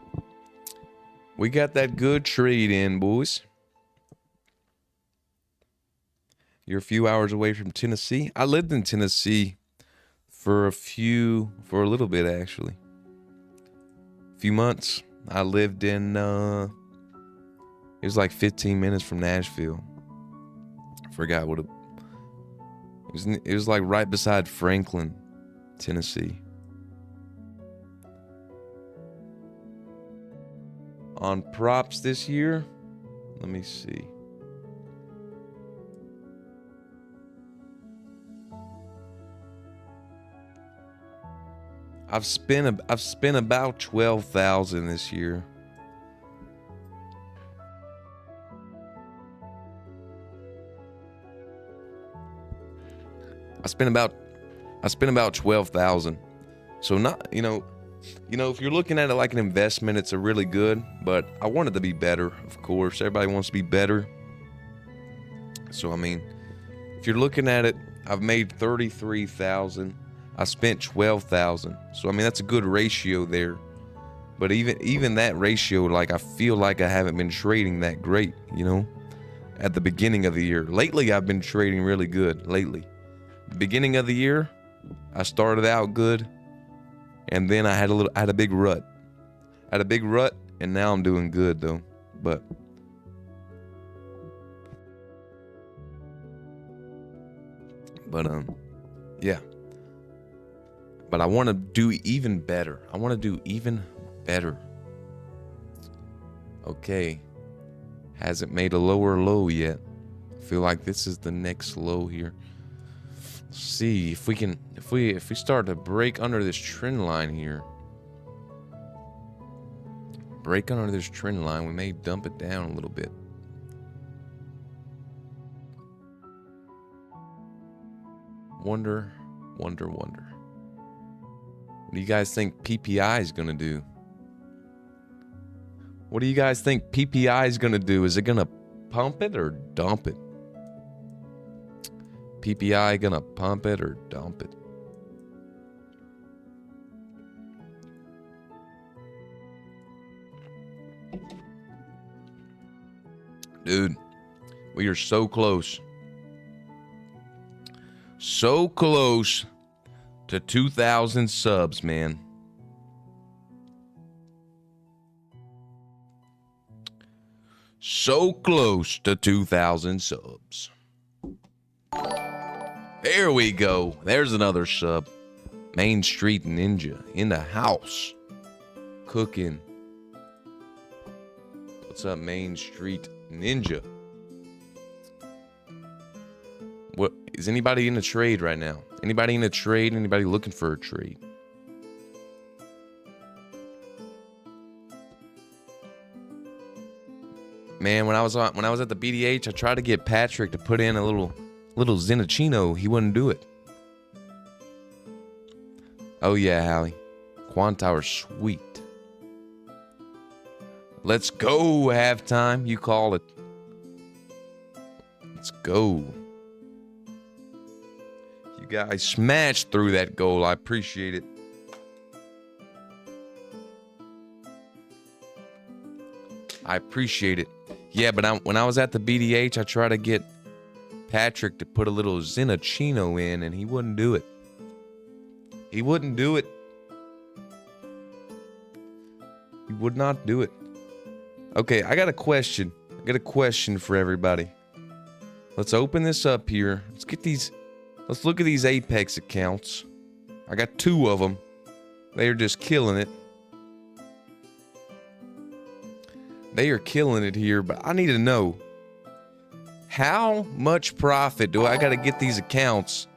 We got that good trade in, boys. You're a few hours away from Tennessee. I lived in Tennessee for a little bit actually. A few months. I lived in it was like 15 minutes from Nashville. I forgot what it was like right beside Franklin, Tennessee. On props this year, let me see. I've spent about 12,000 this year. I spent about 12,000. So not, if you're looking at it like an investment, it's a really good, but I want it to be better, of course. Everybody wants to be better. So, I mean, if you're looking at it, I've made 33,000. I spent 12,000. So, I mean, that's a good ratio there. But even that ratio, like, I feel like I haven't been trading that great, at the beginning of the year. Lately, I've been trading really good, lately. The beginning of the year, I started out good, and then I had a big rut. And now I'm doing good, though. But yeah. But I want to do even better. Okay. Hasn't made a lower low yet. I feel like this is the next low here. Let's see if we start to break under this trend line here. Break under this trend line, we may dump it down a little bit. Wonder. What do you guys think PPI is going to do? What do you guys think PPI is going to do? Is it going to pump it or dump it? PPI going to pump it or dump it? Dude, we are so close. So close to 2,000 subs, man. So close to 2,000 subs. There we go. There's another sub. Main Street Ninja in the house. Cooking. What's up, Main Street Ninja? What is anybody in a trade right now? Anybody in a trade? Anybody looking for a trade? Man, when I was at the BDH, I tried to get Patrick to put in a little Zenachino. He wouldn't do it. Oh yeah, Hallie. Quantower sweet. Let's go, halftime. You call it. Let's go. You guys smashed through that goal. I appreciate it. I appreciate it. Yeah, but when I was at the BDH, I tried to get Patrick to put a little Zenachino in, and he wouldn't do it. He wouldn't do it. He would not do it. Okay, I got a question. I got a question for everybody. Let's open this up here. Let's look at these Apex accounts. I got 2 of them. They are just killing it. They are killing it here, but I need to know, how much profit do I got to get these accounts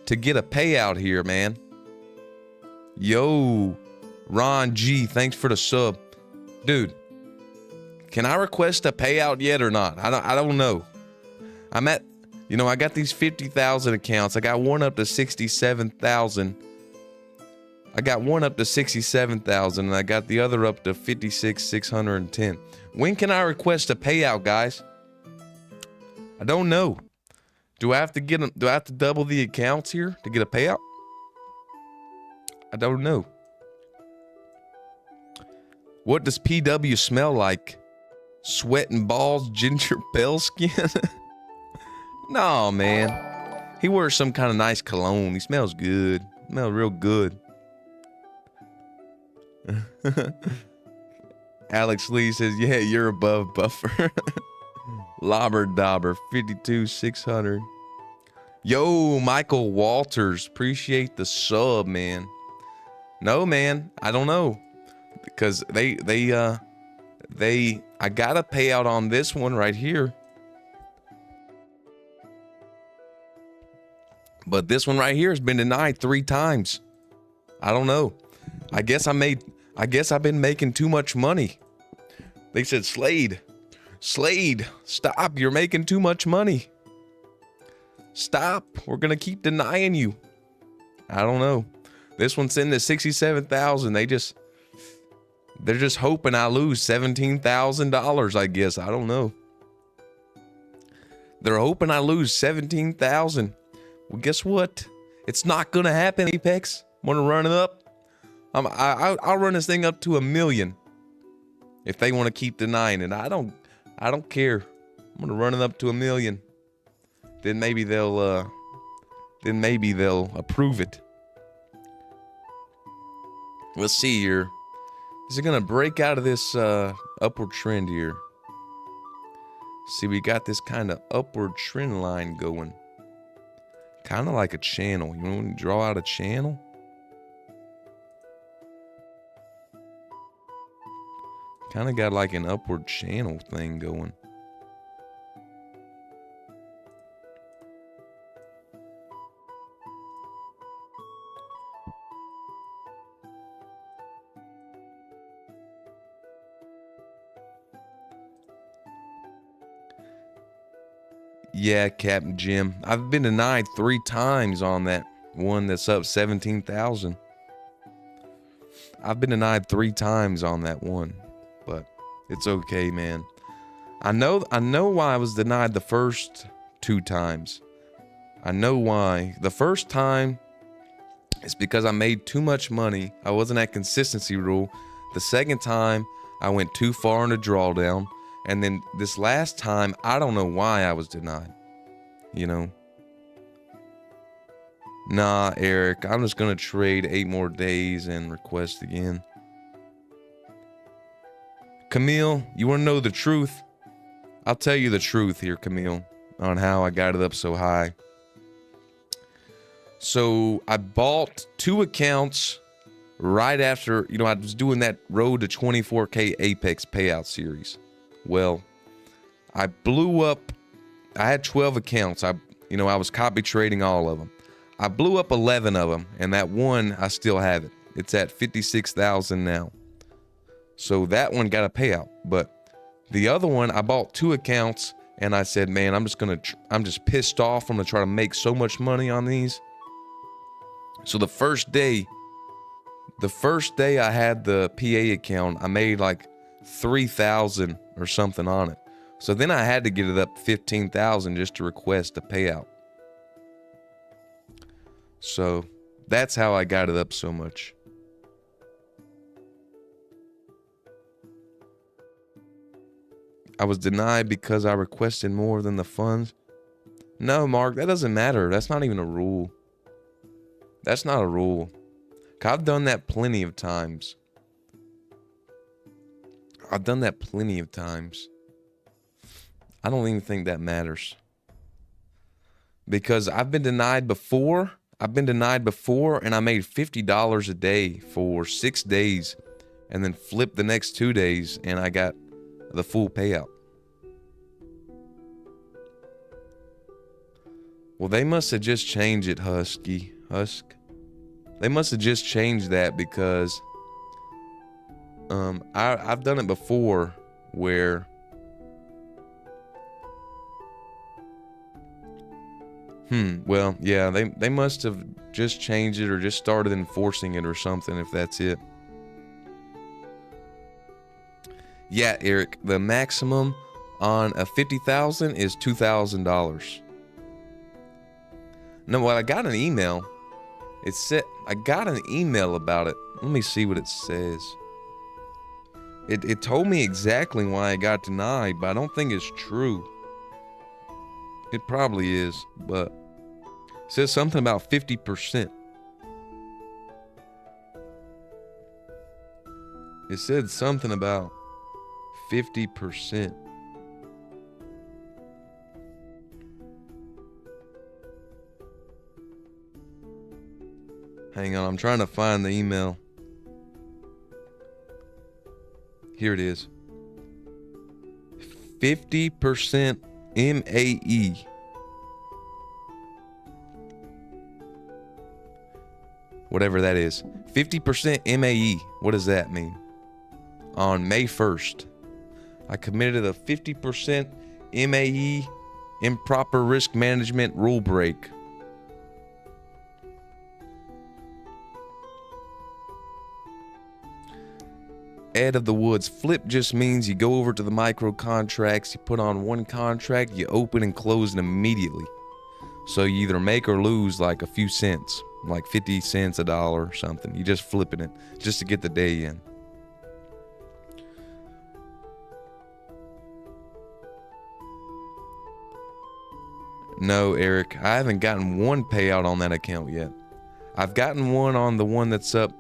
to get a payout here, man? Yo, Ron G, thanks for the sub. Dude, can I request a payout yet or not? I don't know. I got these 50,000 accounts. I got one up to 67,000. I got one up to 67,000, and I got the other up to 56,610. When can I request a payout, guys? I don't know. Do I have to get them? Do I have to double the accounts here to get a payout? I don't know. What does PW smell like? Sweat and balls, ginger bell skin? No, man. He wears some kind of nice cologne. He smells good. Smells real good. Alex Lee says, yeah, you're above buffer. Lobber Dobber, 52,600. Yo, Michael Walters, appreciate the sub, man. No, man, I don't know. Because I got a payout on this one right here. But this one right here has been denied 3 times. I don't know. I guess I've been making too much money. They said, Slade, stop, you're making too much money. Stop. We're going to keep denying you. I don't know. This one's in at 67,000. They're just hoping I lose $17,000, I guess. I don't know. They're hoping I lose 17,000. Well, guess what? It's not going to happen, Apex. Want to run it up? I'll run this thing up to 1 million. If they want to keep denying it. I don't care. I'm going to run it up to 1 million. Then maybe they'll approve it. Let's see here. Is it going to break out of this upward trend here? See, we got this kind of upward trend line going. Kind of like a channel. You want to draw out a channel? Kind of got like an upward channel thing going. Yeah, Captain Jim. I've been denied 3 times on that one that's up 17,000. I've been denied 3 times on that one, but it's okay, man. I know why I was denied the first 2 times. I know why. The first time is because I made too much money. I wasn't at consistency rule. The second time, I went too far in a drawdown. And then this last time, I don't know why I was denied. You know? Nah, Eric, I'm just going to trade 8 more days and request again. Camille, you want to know the truth? I'll tell you the truth here, Camille, on how I got it up so high. So I bought 2 accounts right after, I was doing that road to 24K Apex payout series. Well, I blew up. I had 12 accounts. I was copy trading all of them. I blew up 11 of them, and that one, I still have it. It's at 56,000 now. So that one got a payout. But the other one, I bought 2 accounts, and I said, man, I'm just pissed off. I'm going to try to make so much money on these. So the first day I had the PA account, I made like 3,000 or something on it. So then I had to get it up 15,000 just to request a payout. So that's how I got it up so much. I was denied because I requested more than the funds. No, Mark, that doesn't matter. That's not even a rule. That's not a rule. I've done that plenty of times. I don't even think that matters. Because I've been denied before. And I made $50 a day for 6 days. And then flipped the next 2 days and I got the full payout. Well, they must have just changed it, Husk. They must have just changed that because I've done it before where well, yeah, they must have just changed it or just started enforcing it or something if that's it. Yeah, Eric, the maximum on a 50,000 is $2,000. No, well, I got an email. It said I got an email about it. Let me see what it says. It told me exactly why I got denied, but I don't think it's true. It probably is, but it says something about 50%. It said something about 50%. Hang on, I'm trying to find the email. Here it is. 50% MAE. Whatever that is. 50% MAE. What does that mean? On May 1st, I committed a 50% MAE Improper risk management rule break. Ed of the Woods, flip just means you go over to the micro contracts, you put on one contract, you open and close it immediately. So you either make or lose like a few cents, like 50 cents, $1 or something. You just flipping it just to get the day in. No, Eric, I haven't gotten one payout on that account yet. I've gotten one on the one that's up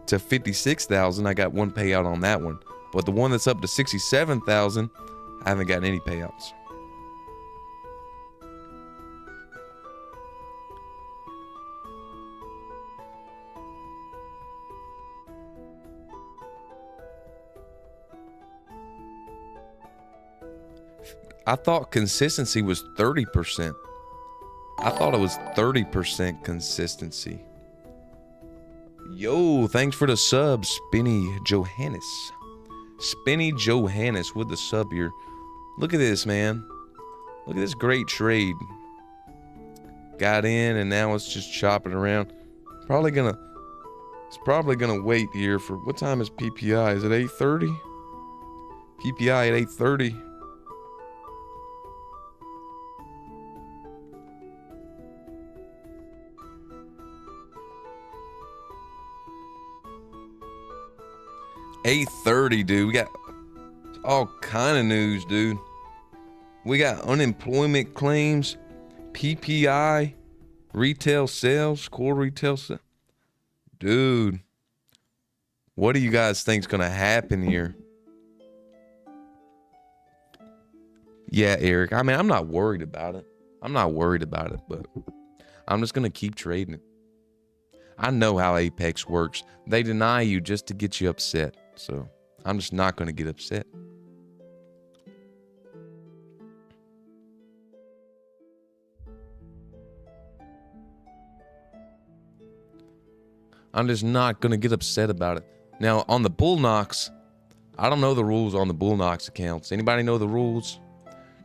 to 56,000. I got one payout on that one. But the one that's up to 67,000, I haven't gotten any payouts. I thought consistency was 30%. I thought it was 30% consistency. Yo, thanks for the sub, Spinny Johannes. Spinny Johannes with the sub here. Look at this, man. Look at this great trade. Got in and now it's just chopping around. It's probably gonna wait here for, what time is PPI? Is it 8:30? PPI at 8:30. $8.30, dude. We got all kind of news, dude. We got unemployment claims, PPI, retail sales, core retail sales. Dude, what do you guys think's gonna happen here? Yeah, Eric. I mean, I'm not worried about it. But I'm just gonna keep trading it. I know how Apex works. They deny you just to get you upset. So I'm just not going to get upset. I'm just not going to get upset about it. Now, on the Bull Knox, I don't know the rules on the Bull Knox accounts. Anybody know the rules?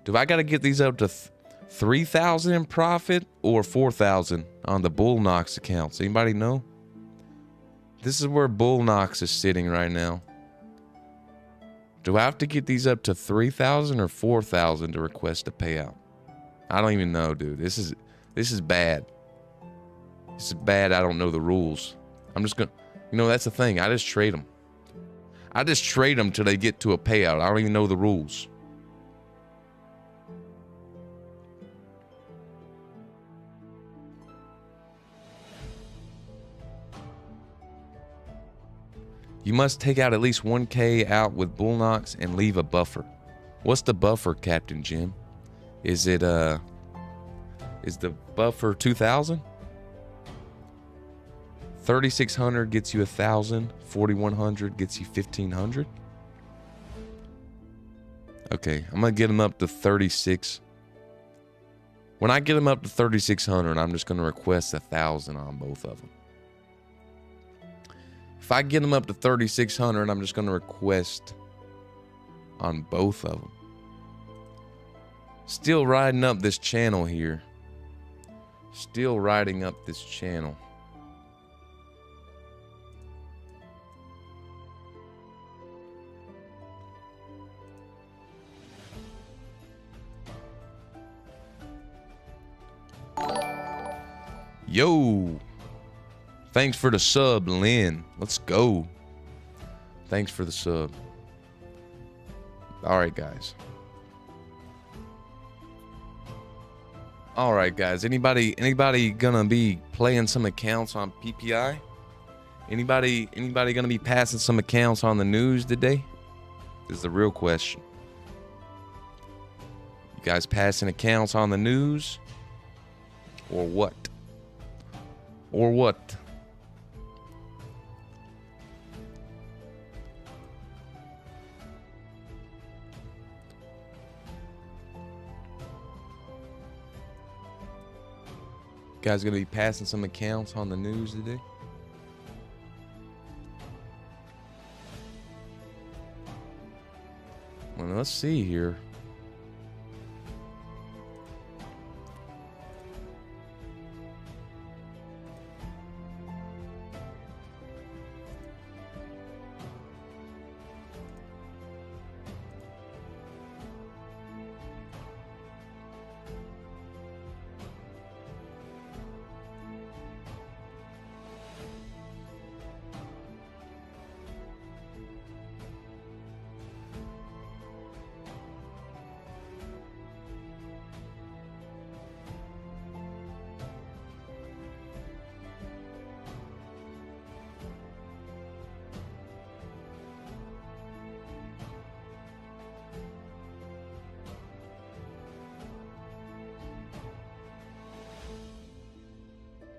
Do I got to get these up to 3,000 in profit or 4,000 on the Bull Knox accounts? Anybody know? This is where Bull Knox is sitting right now. Do I have to get these up to 3,000 or 4,000 to request a payout? I don't even know, dude. This is bad. This is bad. I don't know the rules. I'm just gonna, that's the thing. I just trade them. I just trade them till they get to a payout. I don't even know the rules. You must take out at least 1K out with Bull Knox and leave a buffer. What's the buffer, Captain Jim? Is it is the buffer 2,000? 3,600 gets you 1,000. 4,100 gets you 1,500. Okay, I'm gonna get them up to 36. When I get them up to 3,600, I'm just gonna request 1,000 on both of them. If I get them up to 3,600, I'm just going to request on both of them. Still riding up this channel here. Still riding up this channel. Yo! Thanks for the sub, Lynn. Let's go. Thanks for the sub. All right, guys. All right, guys. Anybody gonna be playing some accounts on PPI? Anybody gonna be passing some accounts on the news today? This is the real question. You guys passing accounts on the news? Or what? Or what? Guys gonna be passing some accounts on the news today? Well, let's see here.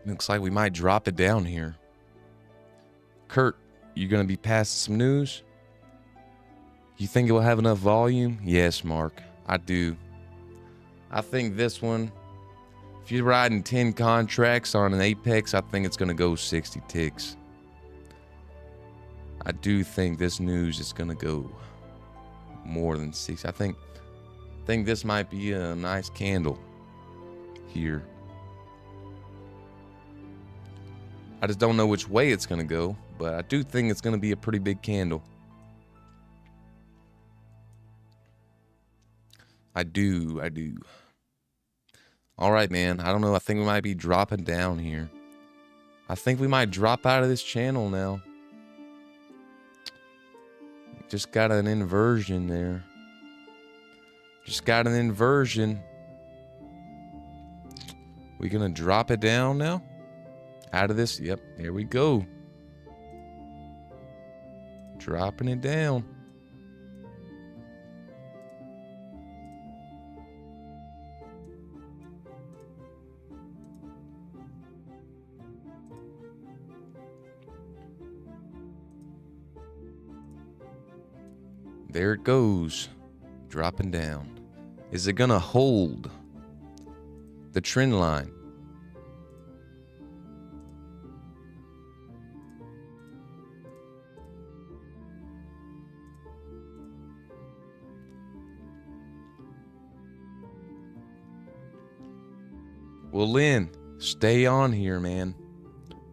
Looks like we might drop it down here. Kurt, you gonna be passing some news? You think it will have enough volume? Yes, Mark, I do. I think this one, if you're riding 10 contracts on an Apex, I think it's gonna go 60 ticks. I do think this news is gonna go more than 60. I think this might be a nice candle here. I just don't know which way it's gonna go, but I do think it's gonna be a pretty big candle. I do. All right, man. I don't know. I think we might be dropping down here. I think we might drop out of this channel now. Just got an inversion there. Just got an inversion. We gonna drop it down now? Out of this? Yep, here we go. Dropping it down. There it goes, dropping down. Is it gonna hold the trend line? Well, Lynn, stay on here, man.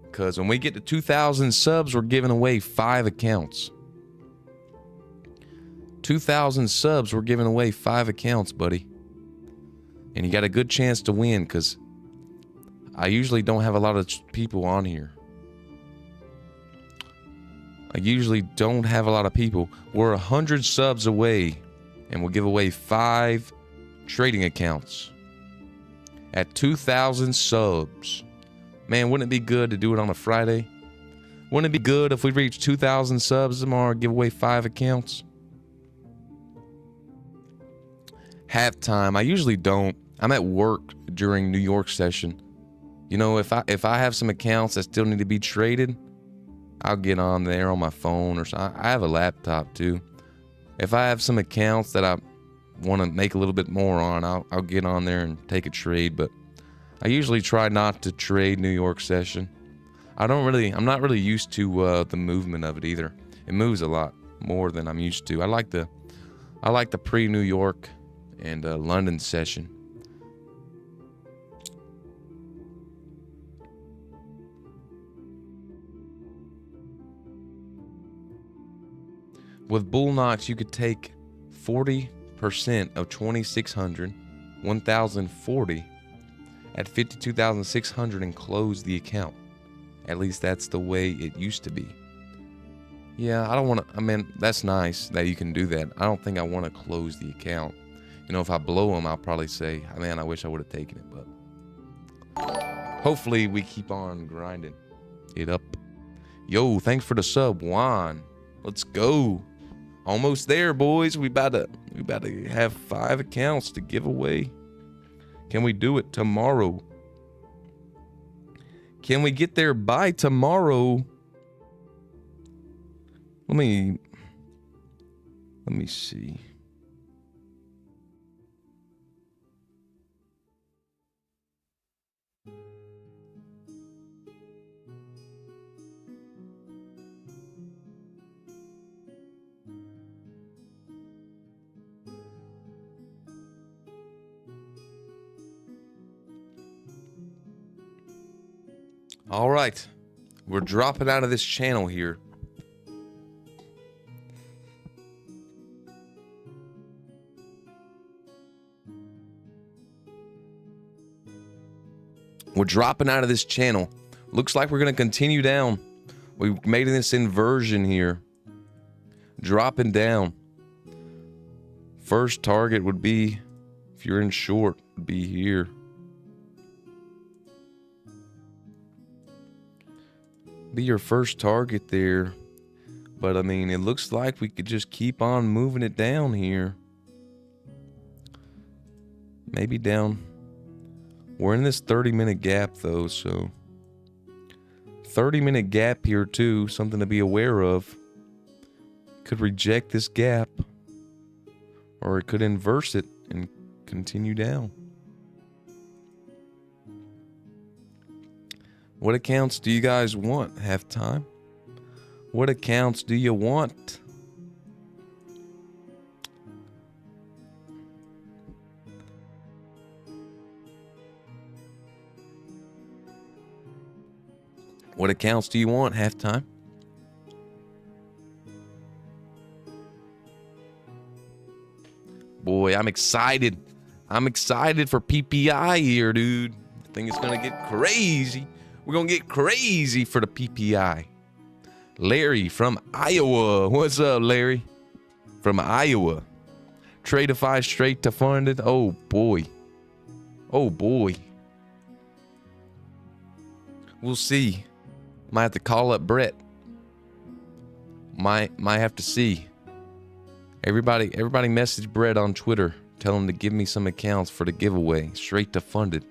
Because when we get to 2,000 subs, we're giving away 5 accounts. 2,000 subs, we're giving away 5 accounts, buddy. And you got a good chance to win, because I usually don't have a lot of people on here. We're 100 subs away, and we'll give away 5 trading accounts at 2,000 subs. Man, wouldn't it be good to do it on a Friday? Wouldn't it be good if we reach 2,000 subs tomorrow and give away 5 accounts? Halftime, I usually don't. I'm at work during New York session. You know, if I have some accounts that still need to be traded, I'll get on there on my phone or something. I have a laptop too. If I have some accounts that I want to make a little bit more on, I'll get on there and take a trade. But I usually try not to trade New York session. I'm not really used to the movement of it either. It moves a lot more than I'm used to. I like the pre-New York and London session. With Bull Knox, you could take 40% of 2,600, 1,040 at 52,600 and close the account. At least that's the way it used to be. Yeah, I don't want to. I mean, that's nice that you can do that. I don't think I want to close the account. You know, if I blow them, I'll probably say, man, I wish I would have taken it. But hopefully we keep on grinding it up. Yo, thanks for the sub, Juan. Let's go. Almost there, boys. We about to have 5 accounts to give away. Can we do it tomorrow? Can we get there by tomorrow? Let me see. All right, we're dropping out of this channel here. We're dropping out of this channel. Looks like we're going to continue down. We've made this inversion here. Dropping down. First target would be, if you're in short, would be here. Be your first target there. But I mean, it looks like we could just keep on moving it down here. Maybe down. We're in this 30-minute gap though, so 30-minute gap here too, something to be aware of. Could reject this gap, or it could inverse it and continue down. What accounts do you guys want? Have time? What accounts do you want? What accounts do you want? Halftime? Boy, I'm excited. I'm excited for PPI here, dude. I think it's going to get crazy. We're going to get crazy for the PPI. Larry from Iowa. What's up, Larry? From Iowa. Tradeify straight to funded. Oh, boy. Oh, boy. We'll see. Might have to call up Brett. Might have to see. Everybody message Brett on Twitter. Tell him to give me some accounts for the giveaway. Straight to funded.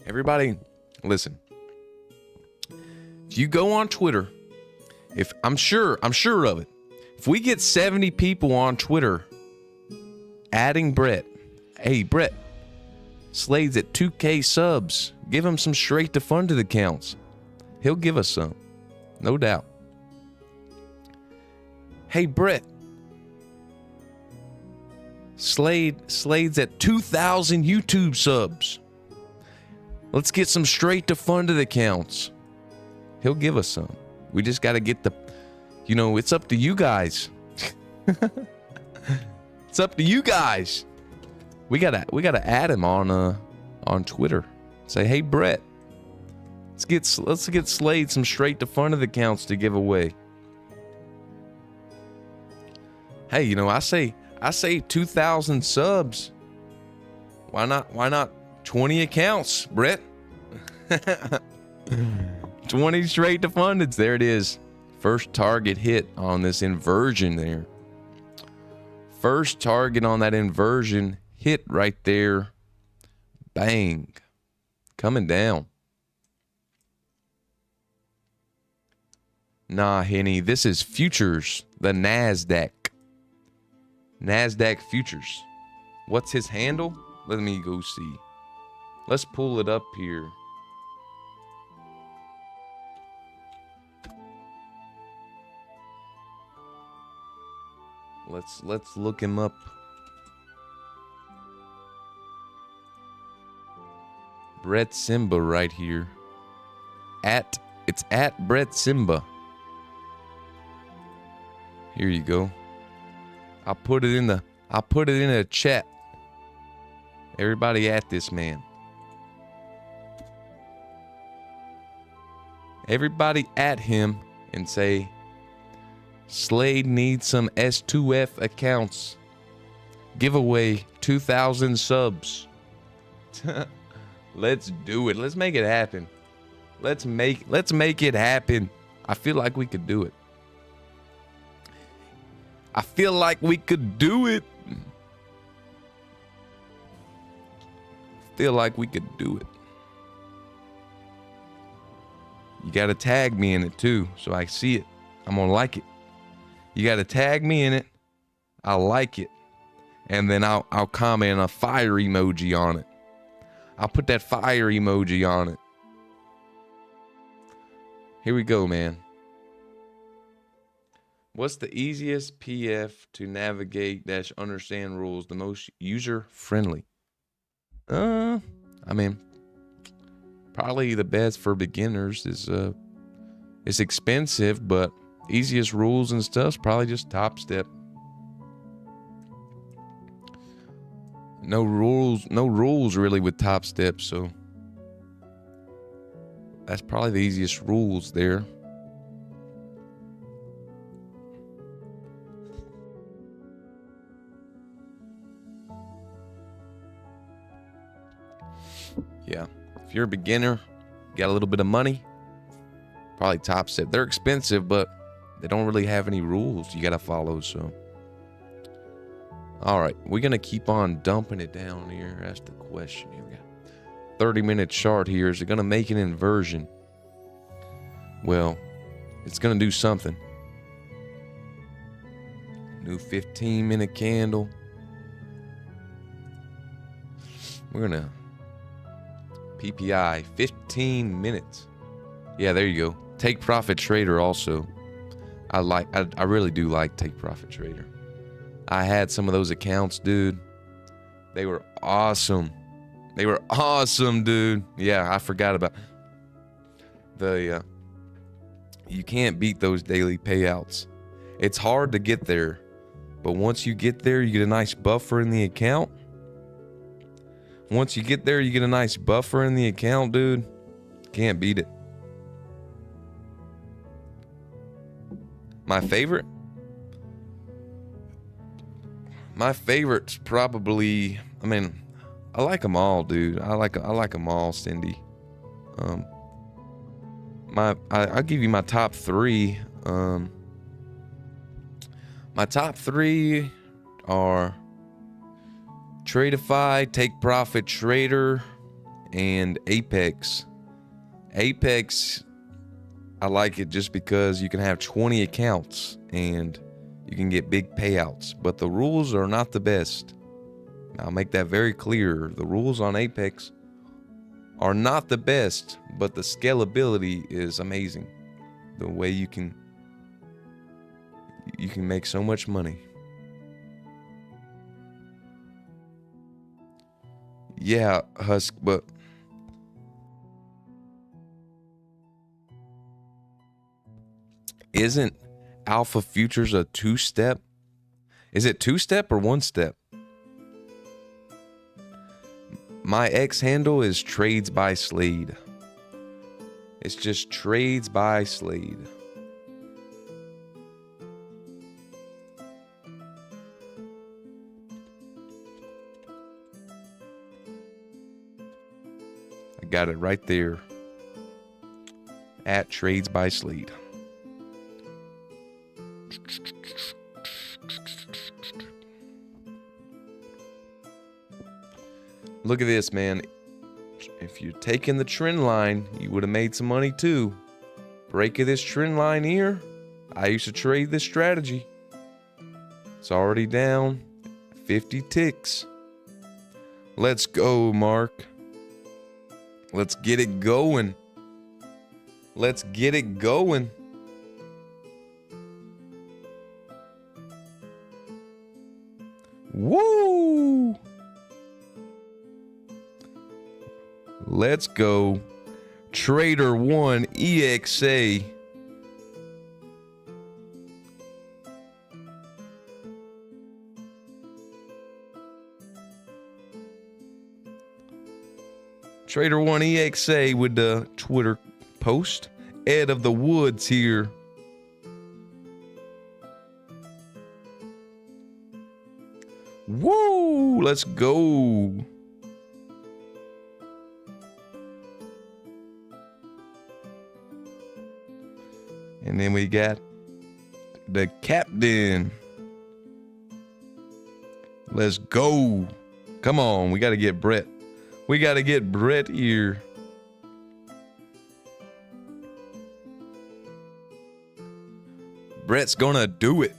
Everybody, listen. If you go on Twitter, I'm sure of it. If we get 70 people on Twitter adding Brett, hey Brett, Slade's at 2K subs. Give him some straight to funded accounts. He'll give us some. No doubt. Hey Brett, Slade's at 2,000 YouTube subs. Let's get some straight to funded accounts. He'll give us some. We just got to get it's up to you guys. It's up to you guys. We gotta add him on Twitter. Say, hey Brett, let's get Slade some straight to funded accounts to give away. Hey, I say 2,000 subs. Why not 20 accounts, Brett? 20 straight to fundeds. There it is. First target hit on this inversion there. First target on that inversion hit right there. Bang. Coming down. Nah, Henny, this is futures. The NASDAQ. NASDAQ futures. What's his handle? Let me go see. Let's pull it up here. Let's look him up. Brett Simba right here. It's at Brett Simba. Here you go. I'll put it in a chat. Everybody at this man. Everybody at him and say, Slade needs some S2F accounts. Giveaway 2,000 subs. Let's do it. Let's make it happen. Let's make it happen. I feel like we could do it. I feel like we could do it. Feel like we could do it. You got to tag me in it too, so I see it. I'm going to like it. You got to tag me in it. I'll like it. And then I'll comment a fire emoji on it. I'll put that fire emoji on it. Here we go, man. What's the easiest PF to navigate / understand rules, the most user friendly? I mean, probably the best for beginners is it's expensive, but easiest rules and stuff's probably just Top Step. No rules really with Top Step, so that's probably the easiest rules there. Yeah, if you're a beginner, got a little bit of money, probably Top Step. They're expensive, but they don't really have any rules you gotta follow, so All right, we're going to keep on dumping it down here. That's the question here. We got 30-minute chart here. Is it going to make an inversion? Well, it's going to do something. New 15-minute candle. We're going to PPI 15 minutes. Yeah, there you go. Take Profit Trader also. I really do like Take Profit Trader. I had some of those accounts, dude. They were awesome. They were awesome, dude. Yeah, I forgot about you can't beat those daily payouts. It's hard to get there, but once you get there, you get a nice buffer in the account. Once you get there, you get a nice buffer in the account, dude. Can't beat it. My favorite's probably, I mean, I like them all, dude. I like them all, Cindy. I'll give you my top three. My top three are Tradeify, Take Profit Trader, and Apex. Apex, I like it just because you can have 20 accounts and you can get big payouts, but the rules are not the best. I'll make that very clear. The rules on Apex are not the best, but the scalability is amazing. The way you can make so much money. Yeah, Husk, but isn't Alpha Futures a two-step? Is it two-step or one-step? My X handle is Trades by Slade. It's just Trades by Slade. I got it right there. At Trades by Slade. Look at this, man. If you're taking the trend line, you would have made some money too. Break of this trend line here. I used to trade this strategy. It's already down 50 ticks. Let's go, Mark. Let's get it going. Let's get it going. Woo! Let's go. Trader 1 EXA. Trader 1 EXA with the Twitter post. Ed of the Woods here. Woo! Let's go. And then we got the captain. Let's go. Come on, we got to get Brett. We got to get Brett here. Brett's gonna do it.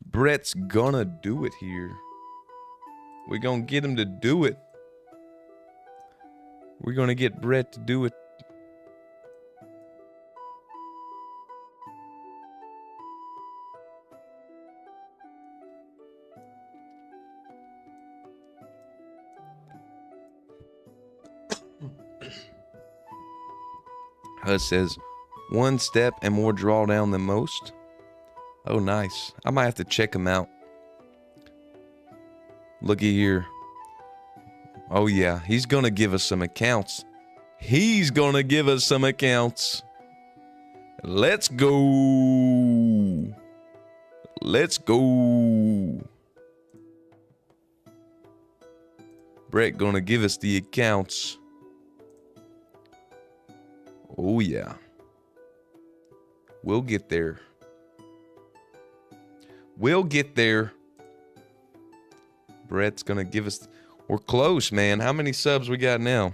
Brett's gonna do it here. We're gonna get him to do it. We're gonna get Brett to do it. Hus says, one step and more drawdown than most. Oh, nice. I might have to check him out. Looky here. Oh, yeah. He's going to give us some accounts. He's going to give us some accounts. Let's go. Let's go. Brett going to give us the accounts. Oh, yeah. We'll get there. We'll get there. Brett's gonna give us... We're close, man. How many subs we got now?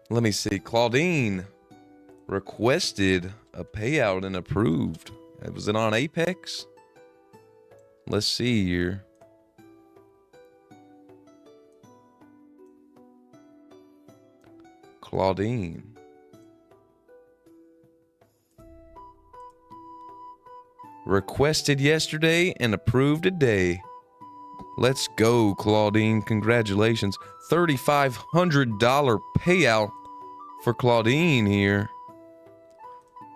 Let me see. Claudine requested a payout and approved. Was it on Apex? Let's see here. Claudine. Requested yesterday and approved today. Let's go, Claudine. Congratulations. $3,500 payout for Claudine here.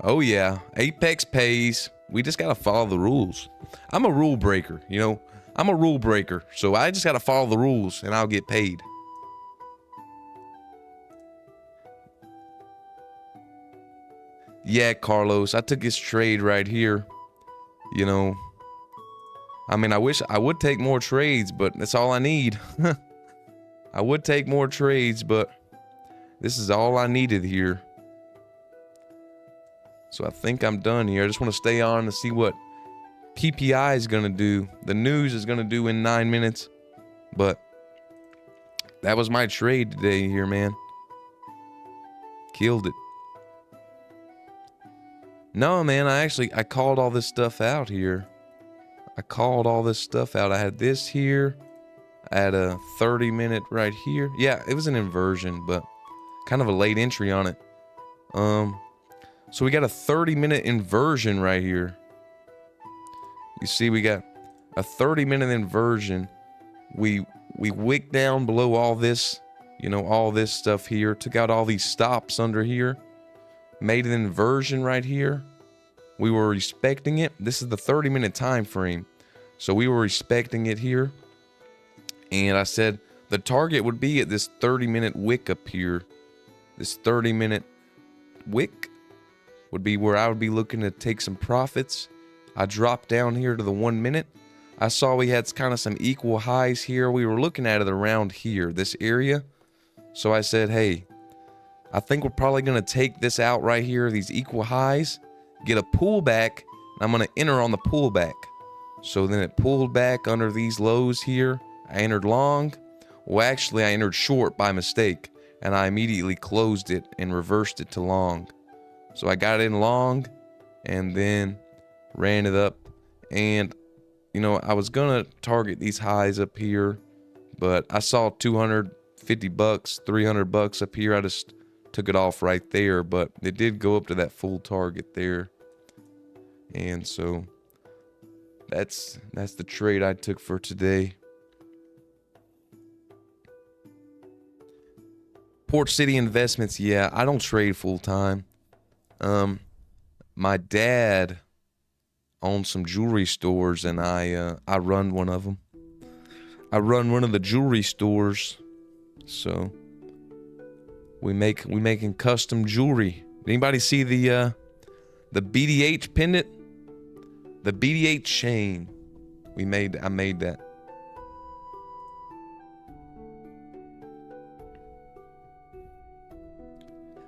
Oh, yeah. Apex pays. We just got to follow the rules. I'm a rule breaker, you know. I'm a rule breaker. So I just got to follow the rules and I'll get paid. Yeah, Carlos. I took his trade right here. You know, I mean, I wish I would take more trades, but that's all I need. I would take more trades, but this is all I needed here. So I think I'm done here. I just want to stay on to see what PPI is going to do. The news is going to do in 9 minutes. But that was my trade today here, man. Killed it. No, man, I called all this stuff out here. I called all this stuff out. I had this here. I had a 30-minute right here. Yeah, it was an inversion, but kind of a late entry on it. So we got a 30-minute inversion right here. You see, we got a 30-minute inversion. We wicked down below all this, you know, all this stuff here. Took out all these stops under here. Made an inversion right here. We were respecting it. This is the 30-minute time frame. So we were respecting it here. And I said the target would be at this 30-minute wick up here. This 30-minute wick would be where I would be looking to take some profits. I dropped down here to the 1 minute. I saw we had kind of some equal highs here. We were looking at it around here, this area. So I said, hey, I think we're probably going to take this out right here, these equal highs, get a pullback, and I'm going to enter on the pullback. So then it pulled back under these lows here. I entered long. Well, actually, I entered short by mistake, and I immediately closed it and reversed it to long. So I got in long and then ran it up. And, you know, I was going to target these highs up here, but I saw $250, $300 up here. I just took it off right there, but it did go up to that full target there. And so that's the trade I took for today. Port City Investments, yeah, I don't trade full time. My dad owns some jewelry stores, and I run one of them. I run one of the jewelry stores, so we making custom jewelry. Anybody see the BDH pendant? The BDH chain. I made that.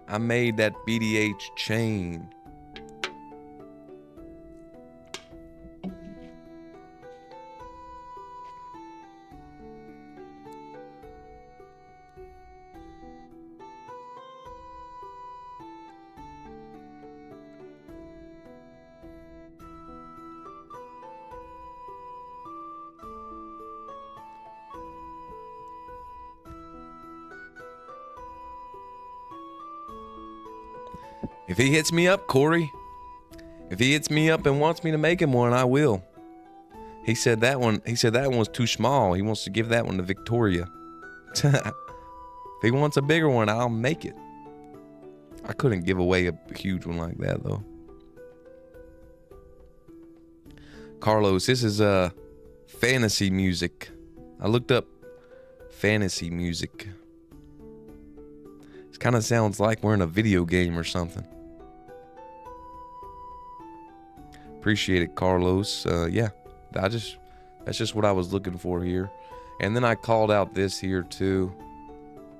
I made that BDH chain. If he hits me up, Corey, if he hits me up and wants me to make him one, I will. He said that one was too small. He wants to give that one to Victoria. If he wants a bigger one, I'll make it. I couldn't give away a huge one like that, though. Carlos, this is fantasy music. I looked up fantasy music. It kind of sounds like we're in a video game or something. Appreciate it, Carlos. Yeah, that's just what I was looking for here. And then I called out this here too.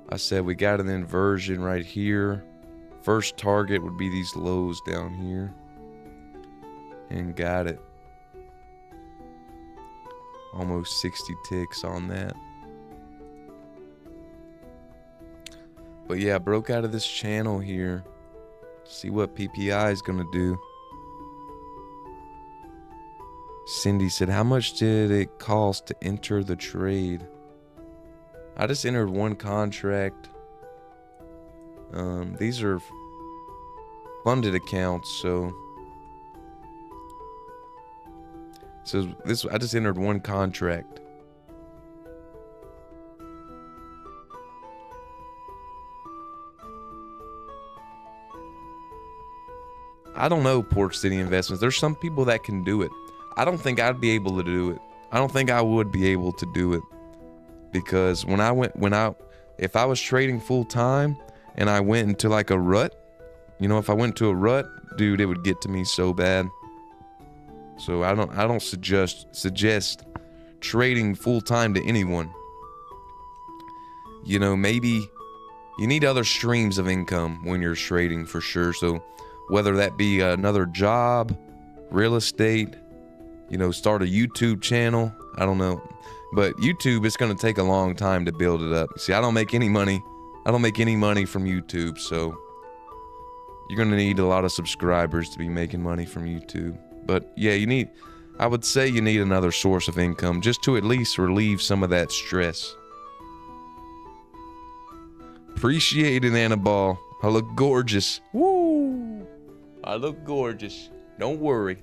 I said we got an inversion right here. First target would be these lows down here. and got it. Almost 60 ticks on that. But yeah, broke out of this channel here. See what PPI is gonna do. Cindy said, how much did it cost to enter the trade? I just entered one contract. These are funded accounts, so this, I just entered one contract. I don't know, Port City Investments. There's some people that can do it. I don't think I'd be able to do it. I don't think I would be able to do it, because if I was trading full time and I went into like a rut, you know, if I went to a rut, dude, it would get to me so bad. So I don't suggest trading full time to anyone. You know, maybe you need other streams of income when you're trading for sure. So whether that be another job, real estate, you know, start a YouTube channel, I don't know. But YouTube, it's going to take a long time to build it up. See, I don't make any money. I don't make any money from YouTube, so you're going to need a lot of subscribers to be making money from YouTube. But yeah, I would say you need another source of income just to at least relieve some of that stress. Appreciate it, Annabelle. I look gorgeous. Woo! I look gorgeous. Don't worry.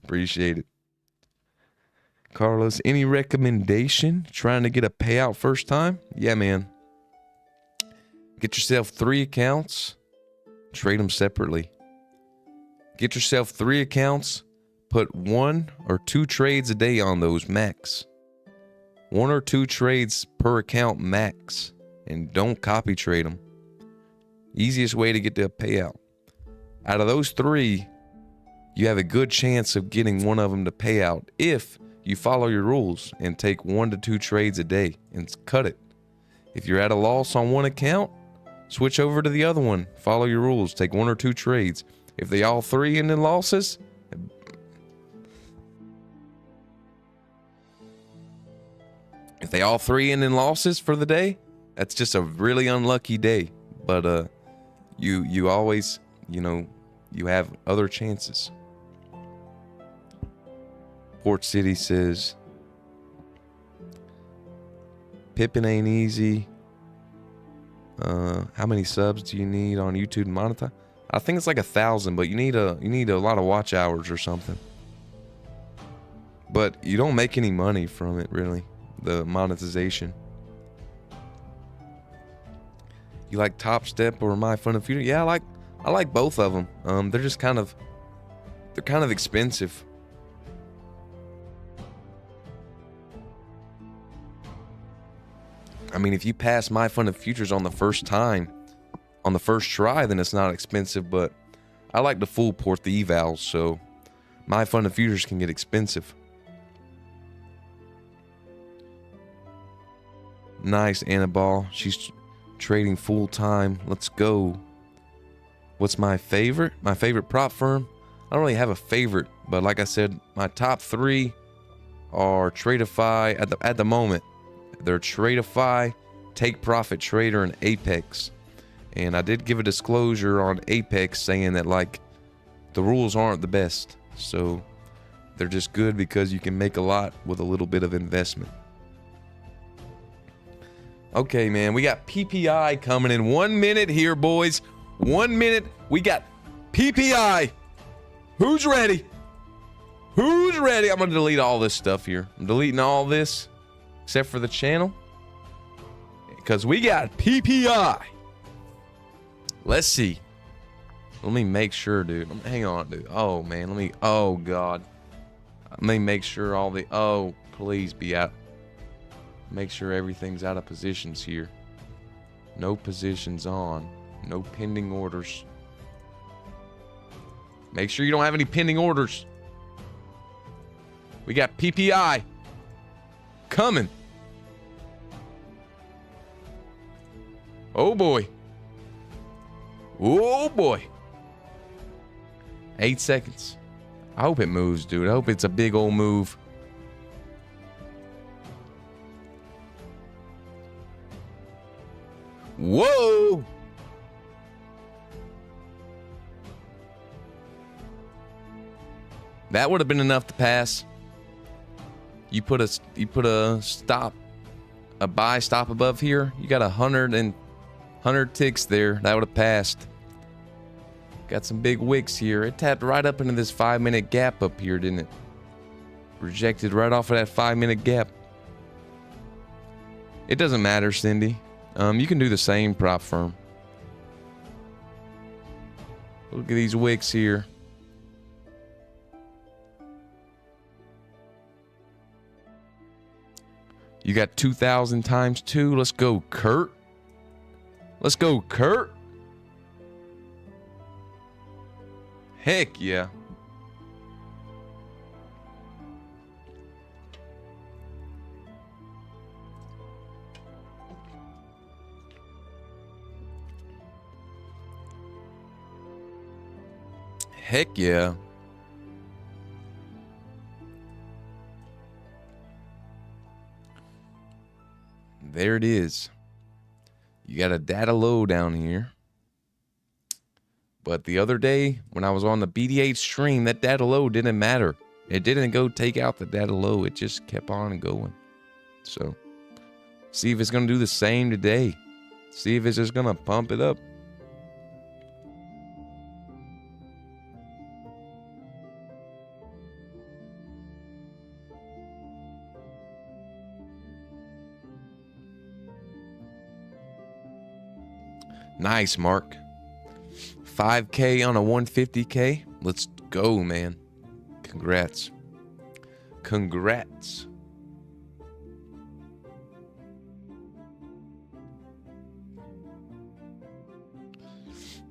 Appreciate it. Carlos, any recommendation? Trying to get a payout first time? Yeah, man. Get yourself 3 accounts. Trade them separately. Get yourself 3 accounts. Put 1 or 2 trades a day on those max. 1 or 2 trades per account max. And don't copy trade them. Easiest way to get to a payout. Out of those 3, you have a good chance of getting one of them to pay out if you follow your rules and take 1 to 2 trades a day and cut it. If you're at a loss on one account, switch over to the other one. Follow your rules. Take 1 or 2 trades. If they all 3 end in losses, for the day, that's just a really unlucky day. But you always, you know, you have other chances. Port City says, Pippin ain't easy. How many subs do you need on YouTube to monetize? I think it's like 1,000, but you need a lot of watch hours or something. But you don't make any money from it, really, the monetization. You like Top Step or My Fun and Future? Yeah, I like both of them. They're just kind of expensive. I mean, if you pass My Fun and Futures on the first time, on the first try, then it's not expensive. But I like to full port the evals, so My Fun and Futures can get expensive. Nice, Annabelle. She's trading full time. Let's go. What's my favorite? My favorite prop firm? I don't really have a favorite, but like I said, my top 3 are Tradeify at the moment. They're Tradeify, Take Profit Trader, and Apex. And I did give a disclosure on Apex saying that, like, the rules aren't the best. So they're just good because you can make a lot with a little bit of investment. Okay, man, we got PPI coming in 1 minute here, boys. 1 minute. We got PPI. Who's ready? Who's ready? I'm going to delete all this stuff here. I'm deleting all this except for the channel because we got PPI. Let's see. Let me make sure, dude. Hang on, dude. Oh, man. Oh, God. Let me make sure all the... Oh, please be out. Make sure everything's out of positions here. No positions on. No pending orders. Make sure you don't have any pending orders. We got PPI coming. Oh boy. Oh boy. 8 seconds. I hope it moves, dude. I hope it's a big old move. Whoa! That would have been enough to pass. You put a stop, a buy stop above here. You got 100 ticks there. That would have passed. Got some big wicks here. It tapped right up into this 5-minute gap up here, didn't it? Rejected right off of that 5-minute gap. It doesn't matter, Cindy. You can do the same, prop firm. Look at these wicks here. You got 2,000 times 2. Let's go, Kurt. Let's go, Kurt. Heck yeah. Heck yeah. There it is. You got a data low down here. But the other day, when I was on the BD8 stream, that data low didn't matter. It didn't go take out the data low. It just kept on going. So, see if it's going to do the same today. See if it's just going to pump it up. Nice, Mark. 5K on a 150K. Let's go, man. Congrats. Congrats.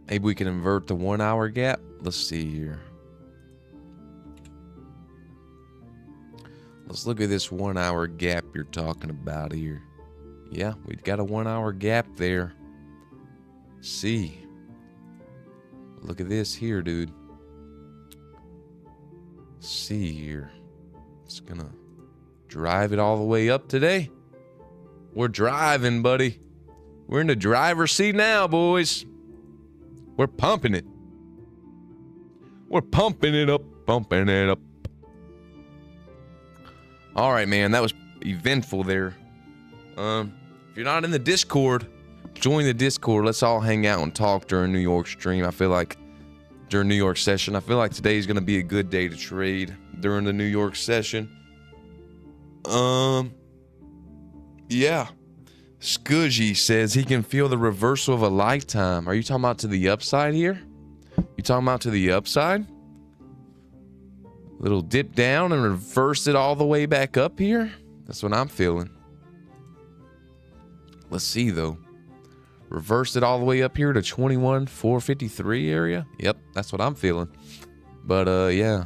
Maybe we can invert the 1 hour gap. Let's see here. Let's look at this 1 hour gap you're talking about here. Yeah, we've got a 1 hour gap there. See. Look at this here, dude. See here. It's gonna drive it all the way up today. We're driving, buddy. We're in the driver's seat now, boys. We're pumping it. We're pumping it up, pumping it up. All right, man. That was eventful there. If you're not in the Discord, join the Discord. Let's all hang out and talk during New York stream. I feel like during New York session, I feel like today's gonna be a good day to trade during the New York session. Yeah. Scudgy says he can feel the reversal of a lifetime. Are you talking about to the upside here? You talking about to the upside? Little dip down and reverse it all the way back up here? That's what I'm feeling. Let's see though. Reverse it all the way up here to 21,453 area. Yep, that's what I'm feeling. But yeah.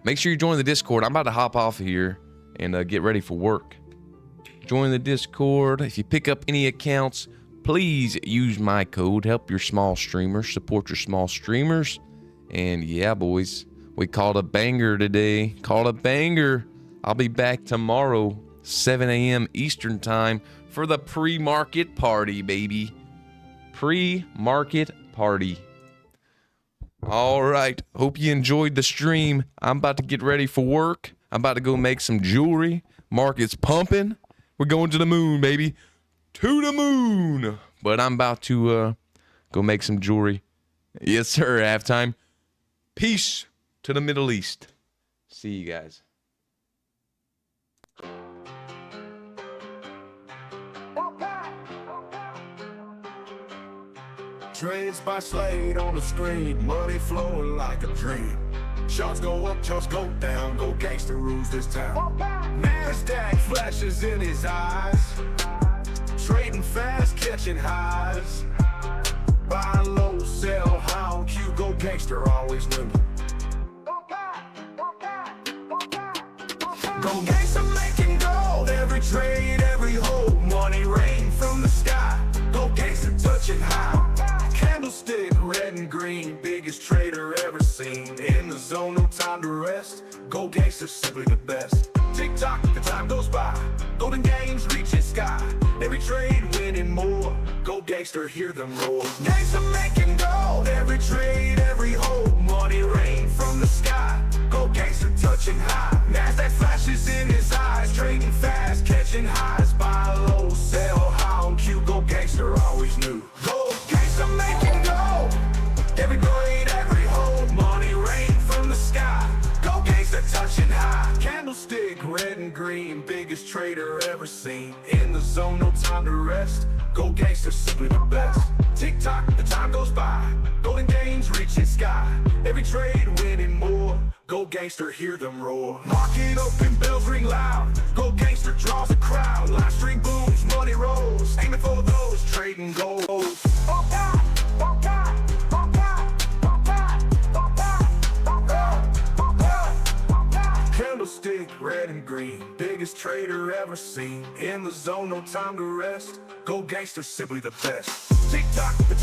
Make sure you join the Discord. I'm about to hop off here and get ready for work. Join the Discord. If you pick up any accounts, please use my code. Help your small streamers. Support your small streamers. And yeah, boys, we called a banger today. Called a banger. I'll be back tomorrow, 7 a.m. Eastern time for the pre-market party, baby. Pre-market party. All right. Hope you enjoyed the stream. I'm about to get ready for work. I'm about to go make some jewelry. Market's pumping. We're going to the moon, baby. To the moon. But I'm about to go make some jewelry. Yes, sir. Halftime. Peace to the Middle East. See you guys. Trades by Slade on the screen, money flowing like a dream. Shots go up, shots go down, go gangster rules this town. NASDAQ flashes in his eyes, trading fast, catching highs. Buy low, sell high on Q, go gangster, always nimble. Go gangster making gold, every trade, every hold, money rain from the sky. Go gangster touching high, candlestick red rest. Go gangster, simply the best. Tick tock, the time goes by. Golden games reaching sky. Every trade winning more. Go gangster, hear them roar. Gangster making gold. Every trade, every hold. Money rain from the sky. Go gangster touching high. NASDAQ flashes in his eyes. Trading fast, catching highs. Buy low, sell high on cue. Go gangster, always knew. Go gangster making gold. Every blade, every hold. Money rain from the sky. Go gangster touching high. Candlestick, red and green. Biggest trader ever seen. In the zone, no time to rest. Go gangster, simply the best. Tick tock, the time goes by. Golden gains reaching sky. Every trade winning more. Go gangster, hear them roar. Market open, bells ring loud. Go gangster draws a crowd. Live stream booms, money rolls. Aiming for those trading gold. Oh God, oh God, oh God, oh God, oh God, oh God, oh God, oh God. Candlestick, red and green. Biggest trader ever seen. In the zone, no time to rest. Go gangster, simply the best. Tick tock, the